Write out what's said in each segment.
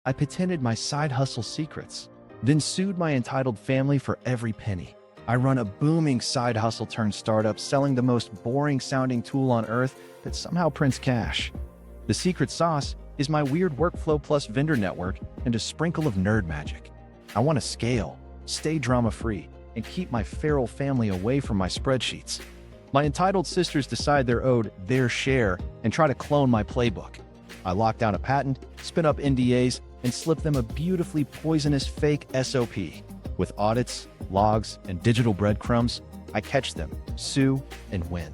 I patented my side hustle secrets, then sued my entitled family for every penny. I run a booming side hustle turned startup selling the most boring sounding tool on earth that somehow prints cash. The secret sauce is my weird workflow plus vendor network and a sprinkle of nerd magic. I want to scale, stay drama-free, and keep my feral family away from my spreadsheets. My entitled sisters decide they're owed their share and try to clone my playbook. I lock down a patent, spin up NDAs, and slip them a beautifully poisonous fake SOP. With audits, logs, and digital breadcrumbs, I catch them, sue, and win.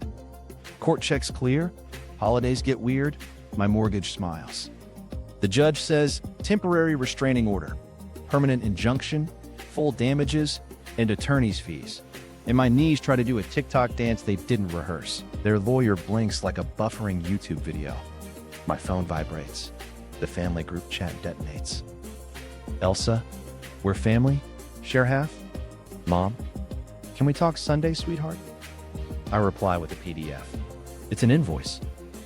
Court checks clear, holidays get weird, my mortgage smiles. The judge says temporary restraining order, permanent injunction, full damages, and attorney's fees. And my knees try to do a TikTok dance they didn't rehearse. Their lawyer blinks like a buffering YouTube video. My phone vibrates. The family group chat detonates. Elsa, we're family? Share half? Mom, can we talk Sunday, sweetheart? I reply with a PDF. It's an invoice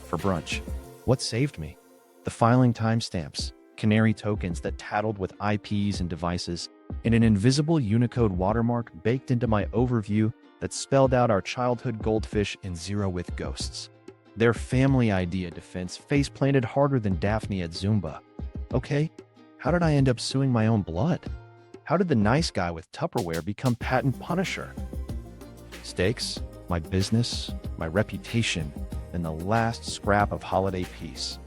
for brunch. What saved me? The filing timestamps, Canary Tokens that tattled with IPs and devices, and an invisible Unicode watermark baked into my overview that spelled out our childhood Goldfish and Zero with ghosts. Their family idea defense face planted harder than Daphne at Zumba. Okay, how did I end up suing my own blood? How did the nice guy with Tupperware become patent punisher? Stakes, my business, my reputation, and the last scrap of holiday peace.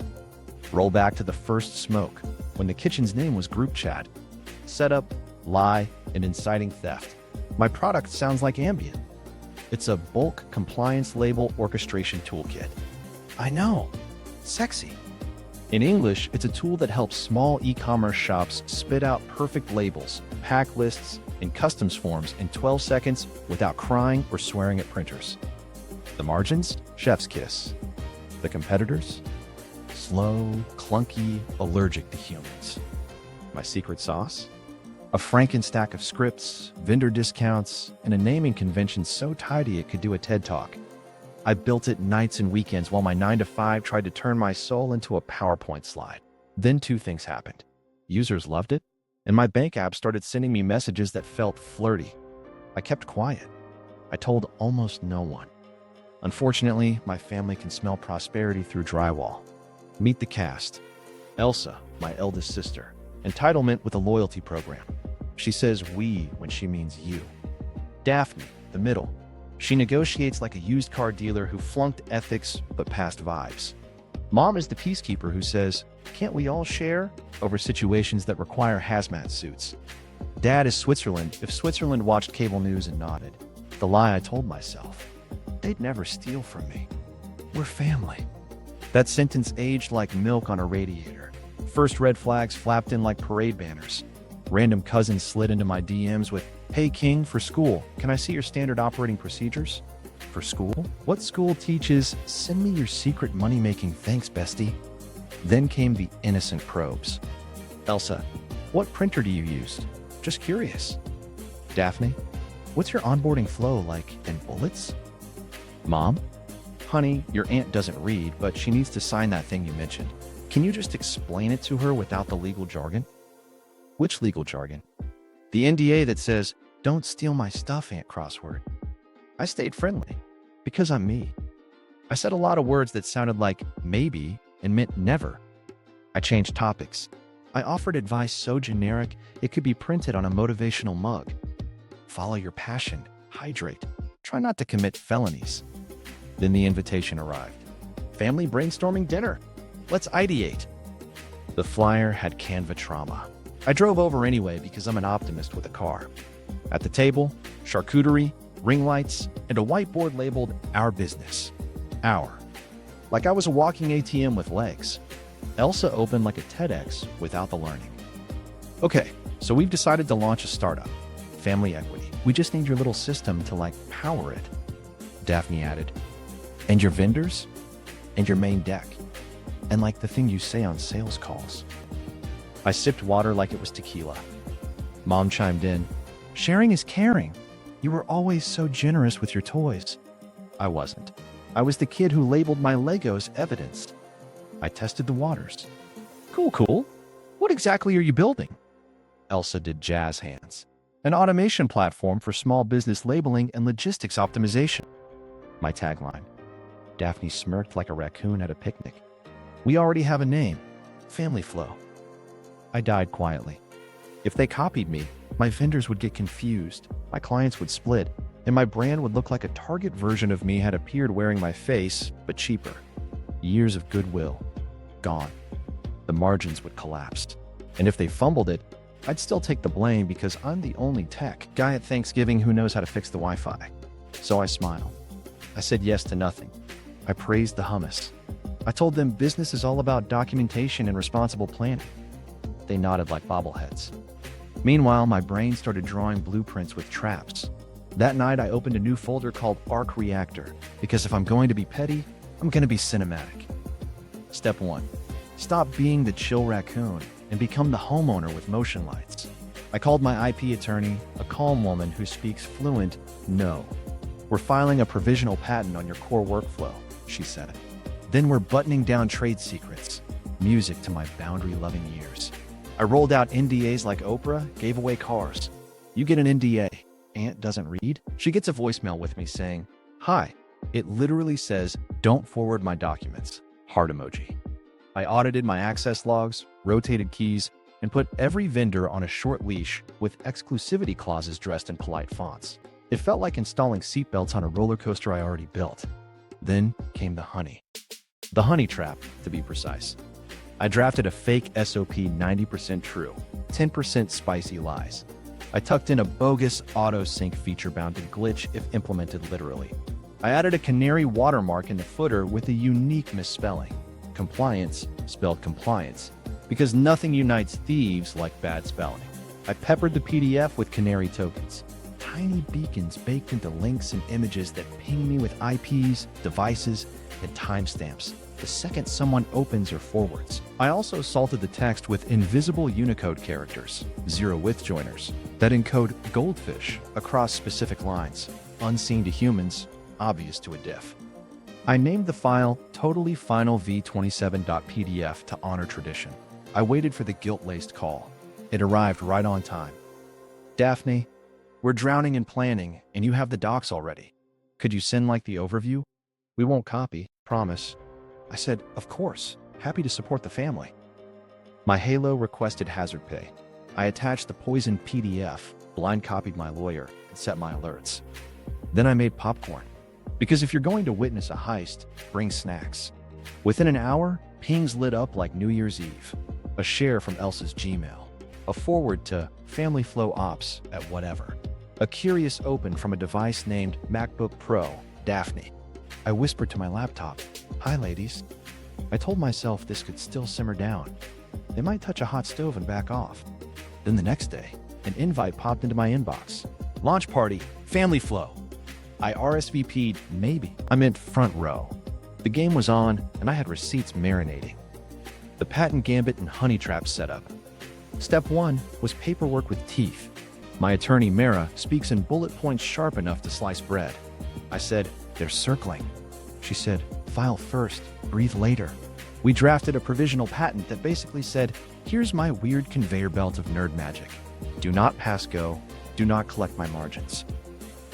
Roll back to the first smoke, when the kitchen's name was group chat. Setup, lie, and inciting theft. My product sounds like Ambient. It's a bulk compliance label orchestration toolkit. I know, sexy. In English, it's a tool that helps small e-commerce shops spit out perfect labels, pack lists, and customs forms in 12 seconds without crying or swearing at printers. The margins? Chef's kiss. The competitors? Slow, clunky, allergic to humans. My secret sauce? A Frankenstack of scripts, vendor discounts, and a naming convention so tidy it could do a TED Talk. I built it nights and weekends while my 9-to-5 tried to turn my soul into a PowerPoint slide. Then two things happened. Users loved it, and my bank app started sending me messages that felt flirty. I kept quiet. I told almost no one. Unfortunately, my family can smell prosperity through drywall. Meet the cast. Elsa, my eldest sister. Entitlement with a loyalty program. She says we when she means you. Daphne, the middle. She negotiates like a used car dealer who flunked ethics but passed vibes. Mom is the peacekeeper who says, can't we all share? Over situations that require hazmat suits. Dad is Switzerland if Switzerland watched cable news and nodded. The lie I told myself. They'd never steal from me. We're family. That sentence aged like milk on a radiator. First red flags flapped in like parade banners. Random cousins slid into my DMs with, hey King, for school, can I see your standard operating procedures? For school? What school teaches, send me your secret money-making thanks, bestie? Then came the innocent probes. Elsa, what printer do you use? Just curious. Daphne, what's your onboarding flow like in bullets? Mom, honey, your aunt doesn't read, but she needs to sign that thing you mentioned. Can you just explain it to her without the legal jargon? Which legal jargon? The NDA that says, don't steal my stuff, Aunt Crossword. I stayed friendly, because I'm me. I said a lot of words that sounded like maybe and meant never. I changed topics. I offered advice so generic it could be printed on a motivational mug. Follow your passion, hydrate, try not to commit felonies. Then the invitation arrived. Family brainstorming dinner. Let's ideate. The flyer had Canva trauma. I drove over anyway because I'm an optimist with a car. At the table, charcuterie, ring lights, and a whiteboard labeled Our Business. Our. Like I was a walking ATM with legs. Elsa opened like a TEDx without the learning. Okay, so we've decided to launch a startup. Family equity. We just need your little system to power it. Daphne added. And your vendors? And your main deck? And the thing you say on sales calls. I sipped water like it was tequila. Mom chimed in. Sharing is caring. You were always so generous with your toys. I wasn't. I was the kid who labeled my Legos evidence. I tested the waters. Cool. What What exactly are you building? Elsa did jazz hands. An automation platform for small business labeling and logistics optimization. My tagline. Daphne smirked like a raccoon at a picnic. We already have a name. Family Flow. I died quietly. If they copied me, my vendors would get confused, my clients would split, and my brand would look like a Target version of me had appeared wearing my face, but cheaper. Years of goodwill. Gone. The margins would collapse. And if they fumbled it, I'd still take the blame because I'm the only tech guy at Thanksgiving who knows how to fix the Wi-Fi. So I smiled. I said yes to nothing. I praised the hummus. I told them business is all about documentation and responsible planning. They nodded like bobbleheads. Meanwhile, my brain started drawing blueprints with traps. That night, I opened a new folder called Arc Reactor, because if I'm going to be petty, I'm going to be cinematic. Step 1. Stop being the chill raccoon and become the homeowner with motion lights. I called my IP attorney, a calm woman who speaks fluent no. We're filing a provisional patent on your core workflow, she said. Then we're buttoning down trade secrets, music to my boundary-loving ears. I rolled out NDAs like Oprah, gave away cars. You get an NDA, Aunt doesn't read. She gets a voicemail with me saying, "Hi." It literally says, "Don't forward my documents." Heart emoji. I audited my access logs, rotated keys, and put every vendor on a short leash with exclusivity clauses dressed in polite fonts. It felt like installing seatbelts on a roller coaster I already built. Then came the honey. The Honeytrap, to be precise. I drafted a fake SOP 90% true, 10% spicy lies. I tucked in a bogus auto-sync feature bound to glitch if implemented literally. I added a canary watermark in the footer with a unique misspelling. Compliance spelled compliance, because nothing unites thieves like bad spelling. I peppered the PDF with Canary Tokens, tiny beacons baked into links and images that ping me with IPs, devices, and timestamps the second someone opens or forwards. I also salted the text with invisible Unicode characters, zero-width joiners, that encode Goldfish across specific lines, unseen to humans, obvious to a diff. I named the file Totally Final V27.pdf to honor tradition. I waited for the guilt-laced call. It arrived right on time. "Daphne, we're drowning in planning, and you have the docs already. Could you send like the overview? We won't copy, promise." I said, "Of course, happy to support the family." My Halo requested hazard pay. I attached the poisoned PDF, blind copied my lawyer, and set my alerts. Then I made popcorn. Because if you're going to witness a heist, bring snacks. Within an hour, pings lit up like New Year's Eve. A share from Elsa's Gmail. A forward to Family Flow Ops at whatever. A curious open from a device named MacBook Pro, Daphne. I whispered to my laptop, "Hi, ladies." I told myself this could still simmer down. They might touch a hot stove and back off. Then the next day, an invite popped into my inbox. "Launch party, Family Flow." I RSVP'd maybe. I meant front row. The game was on, and I had receipts marinating. The patent gambit and Honeytrap setup. Step 1 was paperwork with teeth. My attorney, Mara, speaks in bullet points sharp enough to slice bread. I said, "They're circling." She said, "File first, breathe later." We drafted a provisional patent that basically said, "Here's my weird conveyor belt of nerd magic. Do not pass go, do not collect my margins."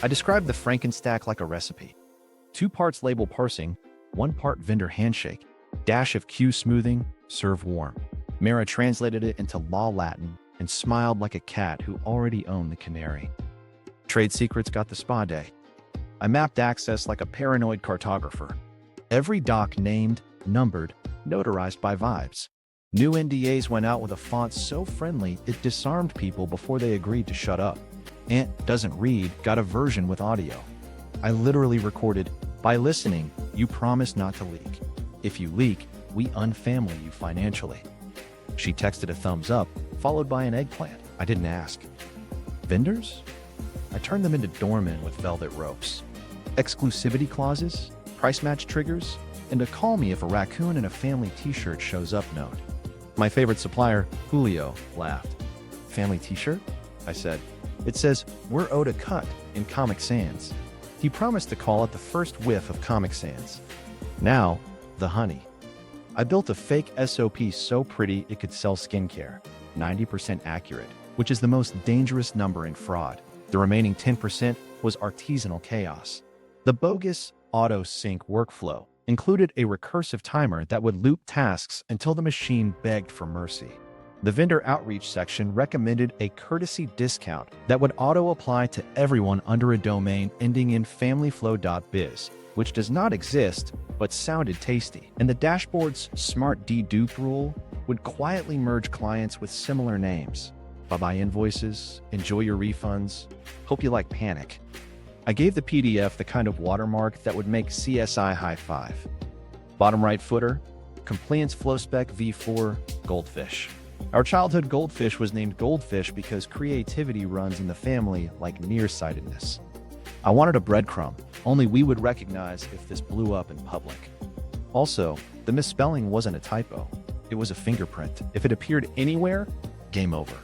I described the Frankenstack like a recipe. 2 parts label parsing, 1 part vendor handshake, dash of queue smoothing, serve warm. Mara translated it into law Latin and smiled like a cat who already owned the canary. Trade secrets got the spa day. I mapped access like a paranoid cartographer. Every doc named, numbered, notarized by vibes. New NDAs went out with a font so friendly it disarmed people before they agreed to shut up. Aunt doesn't read got a version with audio. I literally recorded, "By listening, you promise not to leak. If you leak, we unfamily you financially." She texted a thumbs up, followed by an eggplant. I didn't ask. Vendors? I turned them into doormen with velvet ropes. Exclusivity clauses, price match triggers, and a call me if a raccoon in a family t-shirt shows up note. My favorite supplier, Julio, laughed. "Family t-shirt?" I said. "It says, we're owed a cut in Comic Sans." He promised to call at the first whiff of Comic Sans. Now, the honey. I built a fake SOP so pretty it could sell skincare, 90% accurate, which is the most dangerous number in fraud. The remaining 10% was artisanal chaos. The bogus auto-sync workflow included a recursive timer that would loop tasks until the machine begged for mercy. The vendor outreach section recommended a courtesy discount that would auto-apply to everyone under a domain ending in familyflow.biz, which does not exist but sounded tasty. And the dashboard's smart dedupe rule would quietly merge clients with similar names. Bye-bye invoices, enjoy your refunds, hope you like panic. I gave the PDF the kind of watermark that would make CSI high five. Bottom right footer, Compliance Flowspec v4 Goldfish. Our childhood goldfish was named Goldfish because creativity runs in the family like nearsightedness. I wanted a breadcrumb, only we would recognize if this blew up in public. Also, the misspelling wasn't a typo. It was a fingerprint. If it appeared anywhere, game over.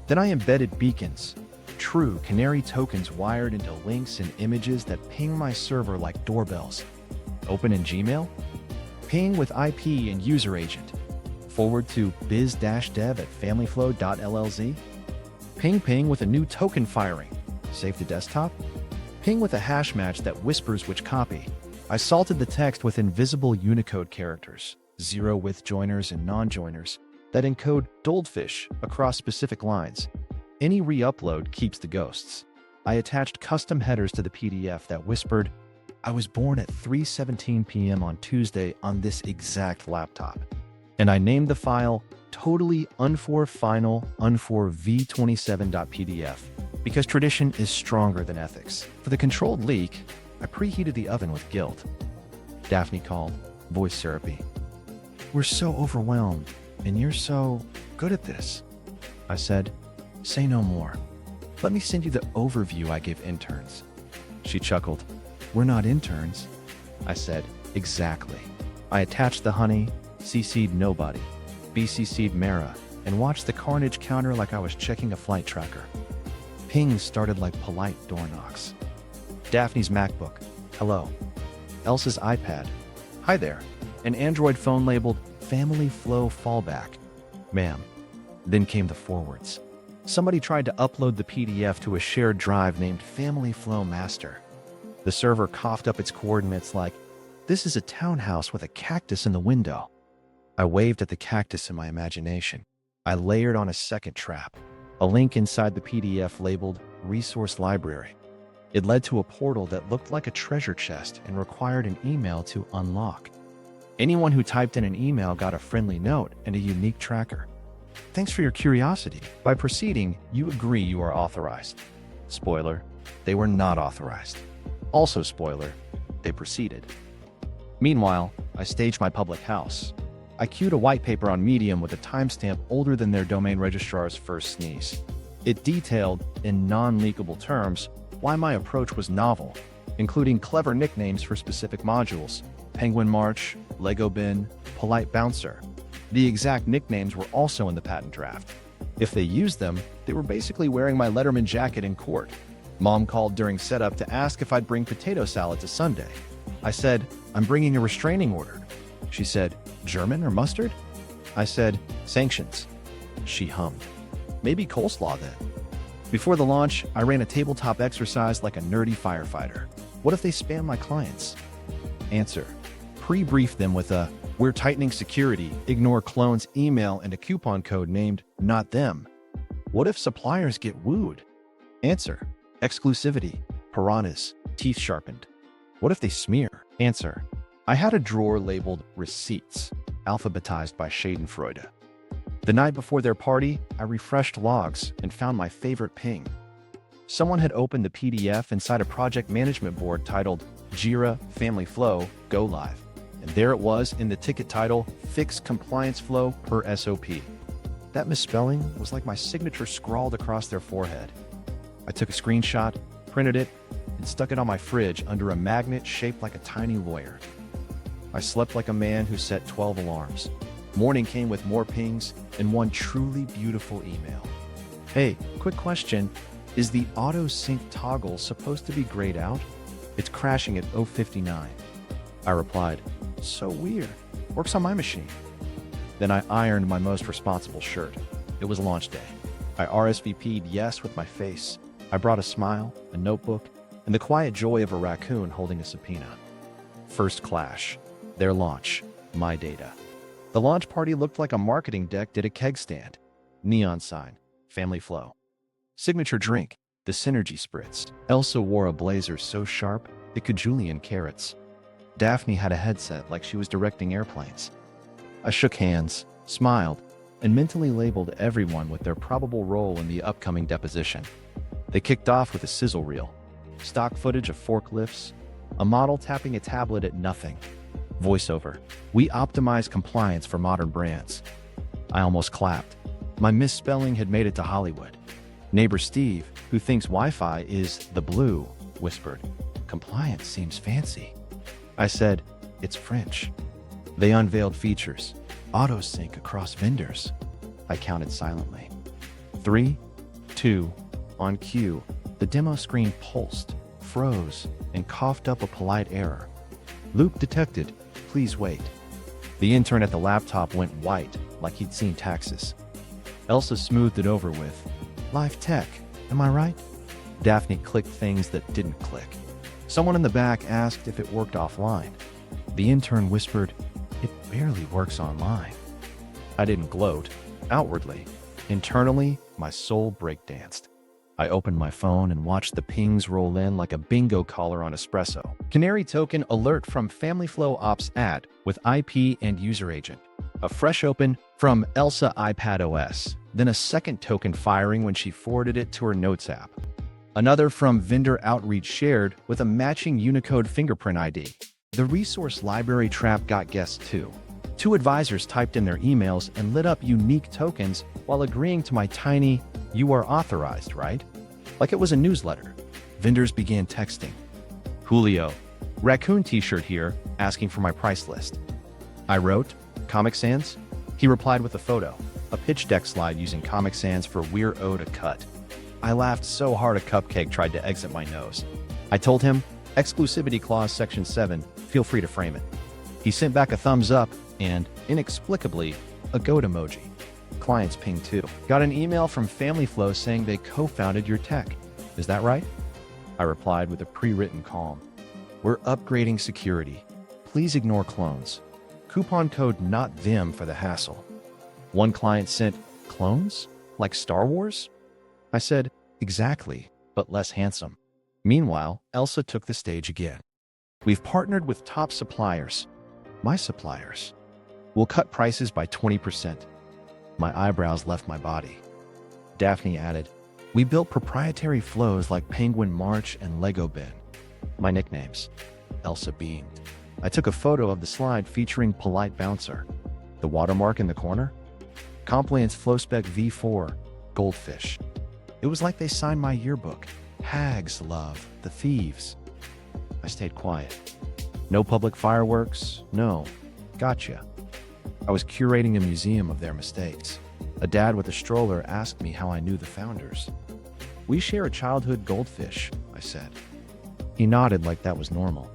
Then I embedded beacons, true Canary Tokens wired into links and images that ping my server like doorbells. Open in Gmail? Ping with IP and user agent. Forward to biz-dev@familyflow.llz. Ping with a new token firing. Save to desktop. Ping with a hash match that whispers which copy. I salted the text with invisible Unicode characters, 0 with joiners and non-joiners, that encode Goldfish across specific lines. Any re-upload keeps the ghosts. I attached custom headers to the PDF that whispered, I was born at 3:17 p.m. on Tuesday on this exact laptop. And I named the file totally unfor final unfor v27.pdf because tradition is stronger than ethics. For the controlled leak, I preheated the oven with guilt. Daphne called, voice syrupy. We're so overwhelmed, and you're so good at this. I said, say no more. Let me send you the overview I give interns. She chuckled. We're not interns. I said, exactly. I attached the honey, CC'd nobody, BCC'd Mara, and watched the carnage counter like I was checking a flight tracker. Pings started like polite door knocks. Daphne's MacBook, hello. Elsa's iPad, hi there. An Android phone labeled Family Flow Fallback, ma'am. Then came the forwards. Somebody tried to upload the PDF to a shared drive named Family Flow Master. The server coughed up its coordinates like, this is a townhouse with a cactus in the window. I waved at the cactus in my imagination. I layered on a second trap, a link inside the PDF labeled Resource Library. It led to a portal that looked like a treasure chest and required an email to unlock. Anyone who typed in an email got a friendly note and a unique tracker. Thanks for your curiosity. By proceeding, you agree you are authorized. Spoiler, they were not authorized. Also spoiler, they proceeded. Meanwhile, I staged my public house. I queued a white paper on Medium with a timestamp older than their domain registrar's first sneeze. It detailed, in non-leakable terms, why my approach was novel, including clever nicknames for specific modules, Penguin March, Lego Bin, Polite Bouncer. The exact nicknames were also in the patent draft. If they used them, they were basically wearing my Letterman jacket in court. Mom called during setup to ask if I'd bring potato salad to Sunday. I said, I'm bringing a restraining order. She said, German or mustard? I said, Sanctions. She hummed. Maybe coleslaw then. Before the launch, I ran a tabletop exercise like a nerdy firefighter. What if they spam my clients? Answer. Pre-brief them with a, we're tightening security, ignore clones email and a coupon code named not them. What if suppliers get wooed? Answer. Exclusivity, piranhas, teeth sharpened. What if they smear? Answer. I had a drawer labeled receipts, alphabetized by Schadenfreude. The night before their party, I refreshed logs and found my favorite ping. Someone had opened the PDF inside a project management board titled Jira Family Flow Go Live. And there it was in the ticket title, Fix Compliance Flow per SOP. That misspelling was like my signature scrawled across their forehead. I took a screenshot, printed it, and stuck it on my fridge under a magnet shaped like a tiny lawyer. I slept like a man who set 12 alarms. Morning came with more pings and one truly beautiful email. Hey, quick question. Is the auto sync toggle supposed to be grayed out? It's crashing at 0:59. I replied, so weird. Works on my machine. Then I ironed my most responsible shirt. It was launch day. I RSVP'd yes with my face. I brought a smile, a notebook, and the quiet joy of a raccoon holding a subpoena. First clash. Their launch. My data. The launch party looked like a marketing deck did a keg stand. Neon sign. Family flow. Signature drink. The Synergy Spritz. Elsa wore a blazer so sharp it could Julian carrots. Daphne had a headset like she was directing airplanes. I shook hands, smiled, and mentally labeled everyone with their probable role in the upcoming deposition. They kicked off with a sizzle reel. Stock footage of forklifts, a model tapping a tablet at nothing. Voiceover. We optimize compliance for modern brands. I almost clapped. My misspelling had made it to Hollywood. Neighbor Steve, who thinks Wi-Fi is the blue, whispered, "Compliance seems fancy." I said, "It's French." They unveiled features. Auto-sync across vendors. I counted silently. 3, 2, on cue, the demo screen pulsed, froze, and coughed up a polite error. "Loop detected. Please wait." The intern at the laptop went white, like he'd seen taxes. Elsa smoothed it over with, "Live tech, am I right?" Daphne clicked things that didn't click. Someone in the back asked if it worked offline. The intern whispered, "It barely works online." I didn't gloat. Outwardly. Internally, my soul breakdanced. I opened my phone and watched the pings roll in like a bingo caller on espresso. Canary token alert from Family Flow Ops ad with IP and user agent. A fresh open from Elsa iPad OS. Then a second token firing when she forwarded it to her Notes app. Another from vendor outreach shared with a matching Unicode fingerprint ID. The resource library trap got guessed too. 2 advisors typed in their emails and lit up unique tokens while agreeing to my tiny, "You are authorized, right?" Like it was a newsletter. Vendors began texting. "Julio, raccoon t-shirt here, asking for my price list." I wrote, "Comic Sans?" He replied with a photo, a pitch deck slide using Comic Sans for We're Owed a Cut. I laughed so hard a cupcake tried to exit my nose. I told him, "Exclusivity clause section 7, feel free to frame it." He sent back a thumbs up and, inexplicably, a goat emoji. Clients pinged too. "Got an email from Family Flow saying they co-founded your tech. Is that right?" I replied with a pre-written calm. "We're upgrading security. Please ignore clones. Coupon code not them for the hassle." One client sent, "Clones? Like Star Wars?" I said, "Exactly, but less handsome." Meanwhile, Elsa took the stage again. "We've partnered with top suppliers. My suppliers. We'll cut prices by 20%. My eyebrows left my body. Daphne added, "We built proprietary flows like Penguin March and Lego Bin." My nicknames. Elsa beamed. I took a photo of the slide featuring Polite Bouncer. The watermark in the corner? Compliance Flowspec V4, Goldfish. It was like they signed my yearbook. Hags love the thieves. I stayed quiet. No public fireworks, no. Gotcha. I was curating a museum of their mistakes. A dad with a stroller asked me how I knew the founders. "We share a childhood goldfish," I said. He nodded like that was normal.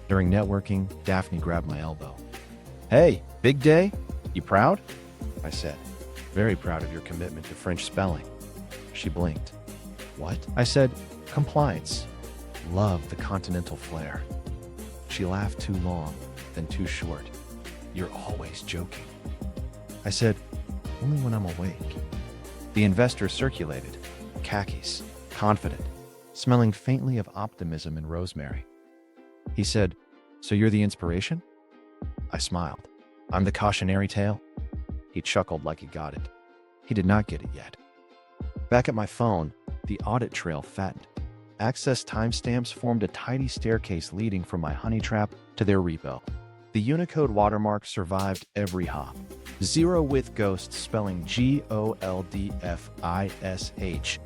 During networking, Daphne grabbed my elbow. "Hey, big day? You proud?" I said. "Very proud of your commitment to French spelling." She blinked. "What?" I said, "Compliance. Love the continental flair." She laughed too long, then too short. "You're always joking." I said, "Only when I'm awake." The investor circulated. Khakis, confident, smelling faintly of optimism and rosemary. He said, "So you're the inspiration?" I smiled. "I'm the cautionary tale?" He chuckled like he got it. He did not get it yet. Back at my phone, the audit trail fattened. Access timestamps formed a tidy staircase leading from my Honeytrap to their repo. The Unicode watermark survived every hop. 0 with ghost spelling GOLDFISH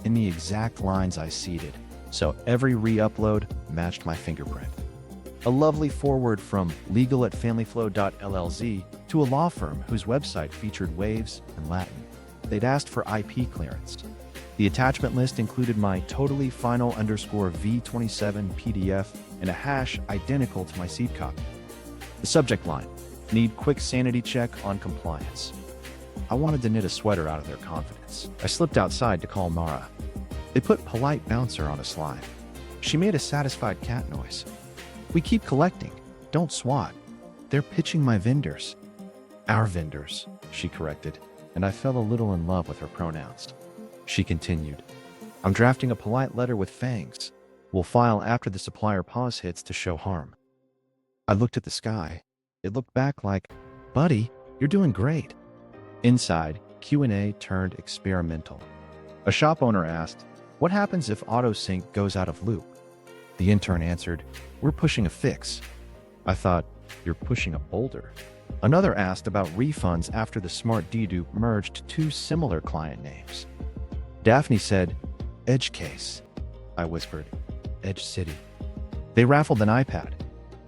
in the exact lines I seeded, so every re-upload matched my fingerprint. A lovely forward from legal@familyflow.llz to a law firm whose website featured waves and Latin. They'd asked for IP clearance. The attachment list included my totally final _V27 PDF and a hash identical to my seed copy. The subject line, Need quick sanity check on Compliance. I wanted to knit a sweater out of their confidence. I slipped outside to call Mara. They put polite bouncer on a slide. She made a satisfied cat noise. We keep collecting. Don't swat. They're pitching my vendors. Our vendors, she corrected, and I fell a little in love with her pronouns. She continued. I'm drafting a polite letter with fangs. We'll file after the supplier pause hits to show harm. I looked at the sky. It looked back like, buddy, you're doing great. Inside, Q&A turned experimental. A shop owner asked, what happens if autosync goes out of loop? The intern answered, we're pushing a fix. I thought, you're pushing a boulder. Another asked about refunds after the smart dedupe merged two similar client names. Daphne said, Edge case. I whispered, Edge City. They raffled an iPad.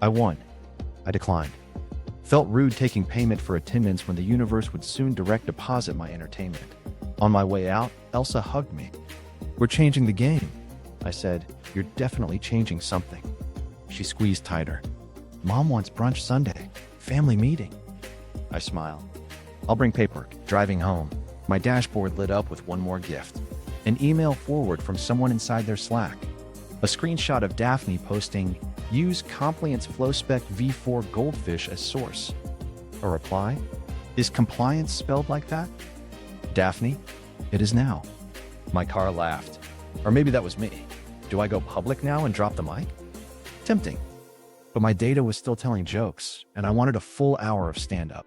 I won. I declined. Felt rude taking payment for attendance when the universe would soon direct deposit my entertainment. On my way out, Elsa hugged me. We're changing the game. I said, you're definitely changing something. She squeezed tighter. Mom wants brunch Sunday. Family meeting. I smiled. I'll bring paperwork. Driving home, my dashboard lit up with one more gift. An email forward from someone inside their Slack. A screenshot of Daphne posting, use Compliance FlowSpec v4 Goldfish as source. A reply? Is Compliance spelled like that? Daphne, it is now. My car laughed. Or maybe that was me. Do I go public now and drop the mic? Tempting. But my data was still telling jokes, and I wanted a full hour of stand-up.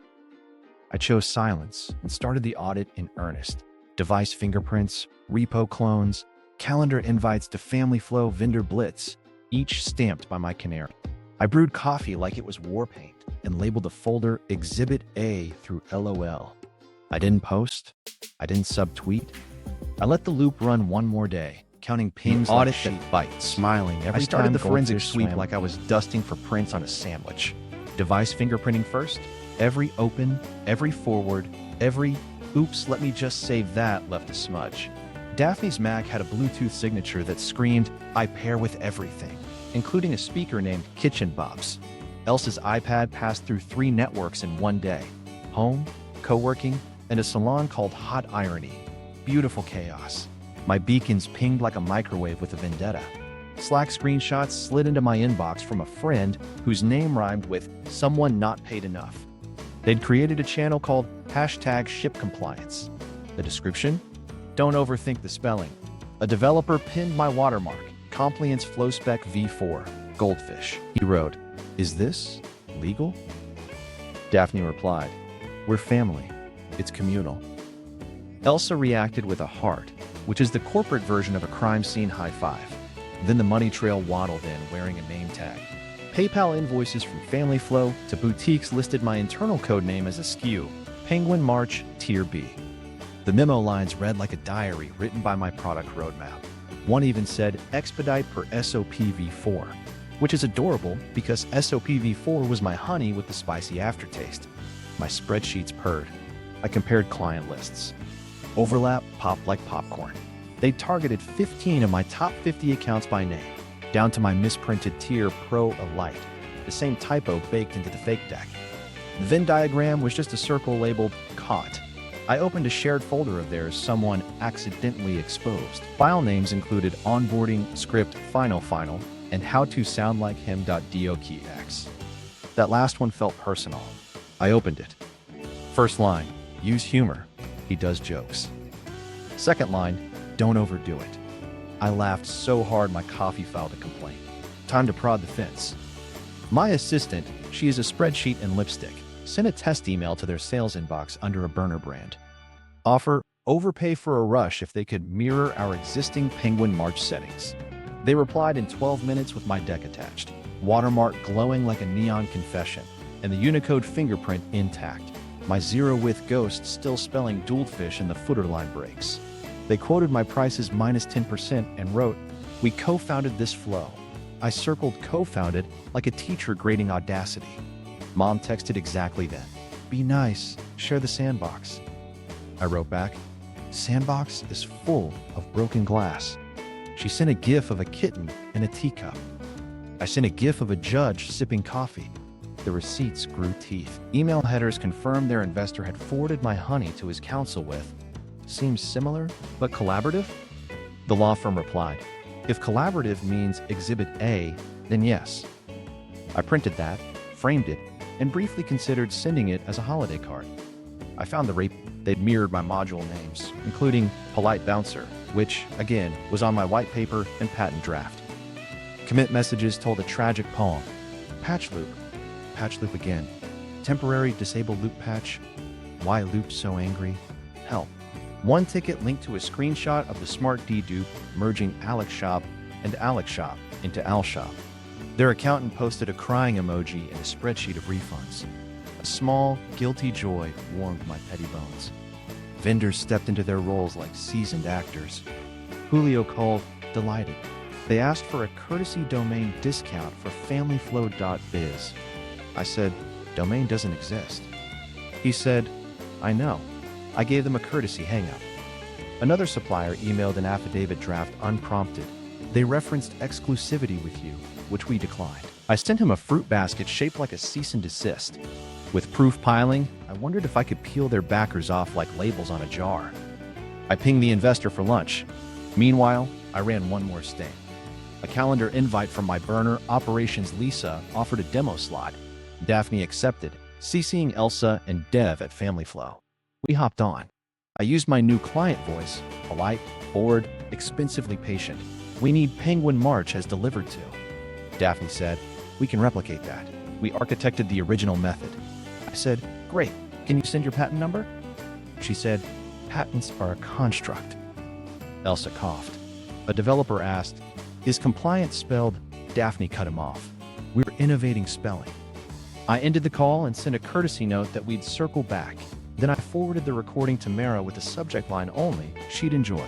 I chose silence and started the audit in earnest. Device fingerprints, repo clones, calendar invites to Family Flow vendor blitz, each stamped by my Canary. I brewed coffee like it was war paint and labeled the folder Exhibit A through LOL. I didn't post. I didn't subtweet. I let the loop run one more day, counting pings Audit like sheep bites, smiling every I started time the forensic Goldfish sweep swam. like I was dusting for prints on a sandwich. Device fingerprinting first. Every open, every forward, every oops, let me just save that left a smudge. Daphne's Mac had a Bluetooth signature that screamed, I pair with everything, including a speaker named Kitchen Bobs. Elsa's iPad passed through 3 networks in one day. Home, co-working, and a salon called Hot Irony. Beautiful chaos. My beacons pinged like a microwave with a vendetta. Slack screenshots slid into my inbox from a friend whose name rhymed with someone not paid enough. They'd created a channel called #ShipCompliance. The description? Don't overthink the spelling. A developer pinned my watermark, Compliance FlowSpec v4, Goldfish. He wrote, is this legal? Daphne replied, we're family. It's communal. Elsa reacted with a heart, which is the corporate version of a crime scene high five. Then the money trail waddled in wearing a name tag. PayPal invoices from Family Flow to boutiques listed my internal code name as a SKU, Penguin March Tier B. The memo lines read like a diary written by my product roadmap. One even said expedite per SOP v4, which is adorable because SOP v4 was my honey with the spicy aftertaste. My spreadsheets purred. I compared client lists. Overlap popped like popcorn. They targeted 15 of my top 50 accounts by name, down to my misprinted tier Pro Elite, the same typo baked into the fake deck. The Venn diagram was just a circle labeled caught. I opened a shared folder of theirs someone accidentally exposed. File names included onboarding, script, final, and how to sound like him.docx. That last one felt personal. I opened it. First line, use humor. He does jokes. Second line, don't overdo it. I laughed so hard my coffee filed a complaint. Time to prod the fence. My assistant, she is a spreadsheet and lipstick, sent a test email to their sales inbox under a burner brand. Offer, overpay for a rush if they could mirror our existing Penguin March settings. They replied in 12 minutes with my deck attached, watermark glowing like a neon confession, and the Unicode fingerprint intact. My zero-width ghost still spelling Goldfish in the footer line breaks. They quoted my prices minus 10% and wrote, we co-founded this flow. I circled co-founded like a teacher grading Audacity. Mom texted exactly then. Be nice, share the sandbox. I wrote back, sandbox is full of broken glass. She sent a gif of a kitten in a teacup. I sent a gif of a judge sipping coffee. The receipts grew teeth. Email headers confirmed their investor had forwarded my honey to his counsel with, "Seems similar, but collaborative?" The law firm replied, "If collaborative means Exhibit A, then yes." I printed that, framed it, and briefly considered sending it as a holiday card. I found the rape. They'd mirrored my module names, including Polite Bouncer, which, again, was on my white paper and patent draft. Commit messages told a tragic poem. Patch loop again. Temporary disabled loop patch. Why loop so angry? Help. One ticket linked to a screenshot of the Smart D dupe merging Alex Shop and Alex Shop into Al Shop. Their accountant posted a crying emoji and a spreadsheet of refunds. A small, guilty joy warmed my petty bones. Vendors stepped into their roles like seasoned actors. Julio called, delighted. They asked for a courtesy domain discount for familyflow.biz. I said, domain doesn't exist. He said, I know. I gave them a courtesy hang-up. Another supplier emailed an affidavit draft unprompted. They referenced exclusivity with you, which we declined. I sent him a fruit basket shaped like a cease and desist. With proof piling, I wondered if I could peel their backers off like labels on a jar. I pinged the investor for lunch. Meanwhile, I ran one more sting. A calendar invite from my burner, Operations Lisa, offered a demo slot. Daphne accepted, CCing Elsa and Dev at FamilyFlow. We hopped on. I used my new client voice, polite, bored, expensively patient. We need Penguin March as delivered to. Daphne said, we can replicate that. We architected the original method. I said, great, can you send your patent number? She said, patents are a construct. Elsa coughed. A developer asked, is compliance spelled? Daphne cut him off. We're innovating spelling. I ended the call and sent a courtesy note that we'd circle back. Then I forwarded the recording to Mara with a subject line only she'd enjoy.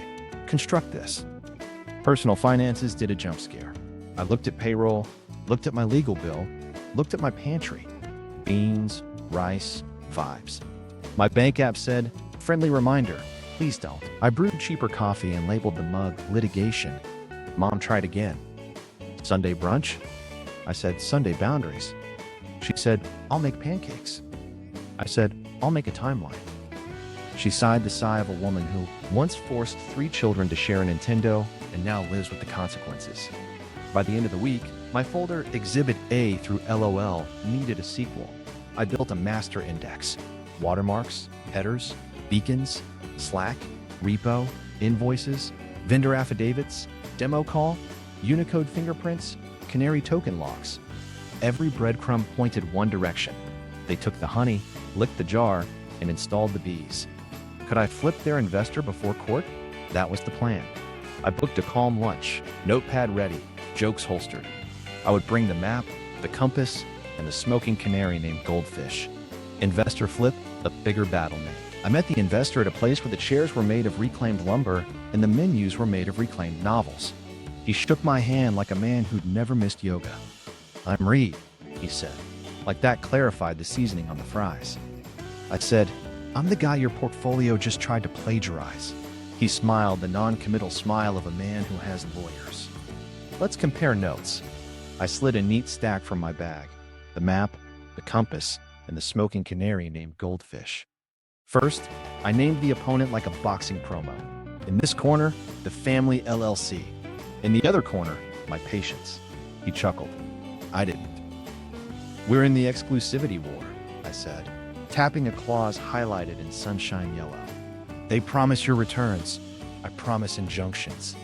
Construct this. Personal finances did a jump scare. I looked at payroll, looked at my legal bill, looked at my pantry. Beans, rice, vibes. My bank app said, friendly reminder, please don't. I brewed cheaper coffee and labeled the mug litigation. Mom tried again. Sunday brunch? I said, Sunday boundaries. She said, I'll make pancakes. I said, I'll make a timeline. She sighed the sigh of a woman who once forced 3 children to share a Nintendo and now lives with the consequences. By the end of the week, my folder Exhibit A through LOL needed a sequel. I built a master index, watermarks, headers, beacons, Slack, repo, invoices, vendor affidavits, demo call, Unicode fingerprints, Canary token logs. Every breadcrumb pointed one direction. They took the honey, licked the jar, and installed the bees. Could I flip their investor before court? That was the plan. I booked a calm lunch, notepad ready, jokes holstered. I would bring the map, the compass, and the smoking canary named Goldfish. Investor flip, a bigger battle name. I met the investor at a place where the chairs were made of reclaimed lumber and the menus were made of reclaimed novels. He shook my hand like a man who'd never missed yoga. I'm Reed, he said. Like that clarified the seasoning on the fries. I said, I'm the guy your portfolio just tried to plagiarize. He smiled, the non-committal smile of a man who has lawyers. Let's compare notes. I slid a neat stack from my bag. The map, the compass, and the smoking canary named Goldfish. First, I named the opponent like a boxing promo. In this corner, the family LLC. In the other corner, my patience. He chuckled. I didn't. We're in the exclusivity war, I said, tapping a clause highlighted in sunshine yellow. They promise your returns. I promise injunctions.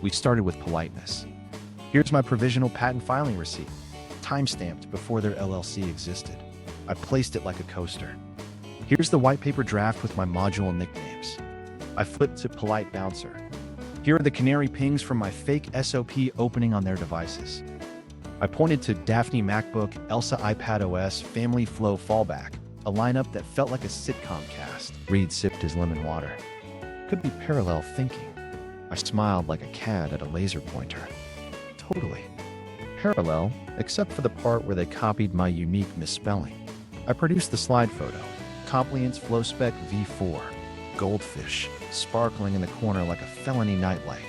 We started with politeness. Here's my provisional patent filing receipt, time-stamped before their LLC existed. I placed it like a coaster. Here's the white paper draft with my module nicknames. I flipped to Polite Bouncer. Here are the canary pings from my fake SOP opening on their devices. I pointed to Daphne MacBook, Elsa iPad OS, Family Flow Fallback, a lineup that felt like a sitcom cast. Reed sipped his lemon water. Could be parallel thinking. I smiled like a cat at a laser pointer. Totally. Parallel, except for the part where they copied my unique misspelling. I produced the slide photo. Compliance FlowSpec V4. Goldfish, sparkling in the corner like a felony nightlight.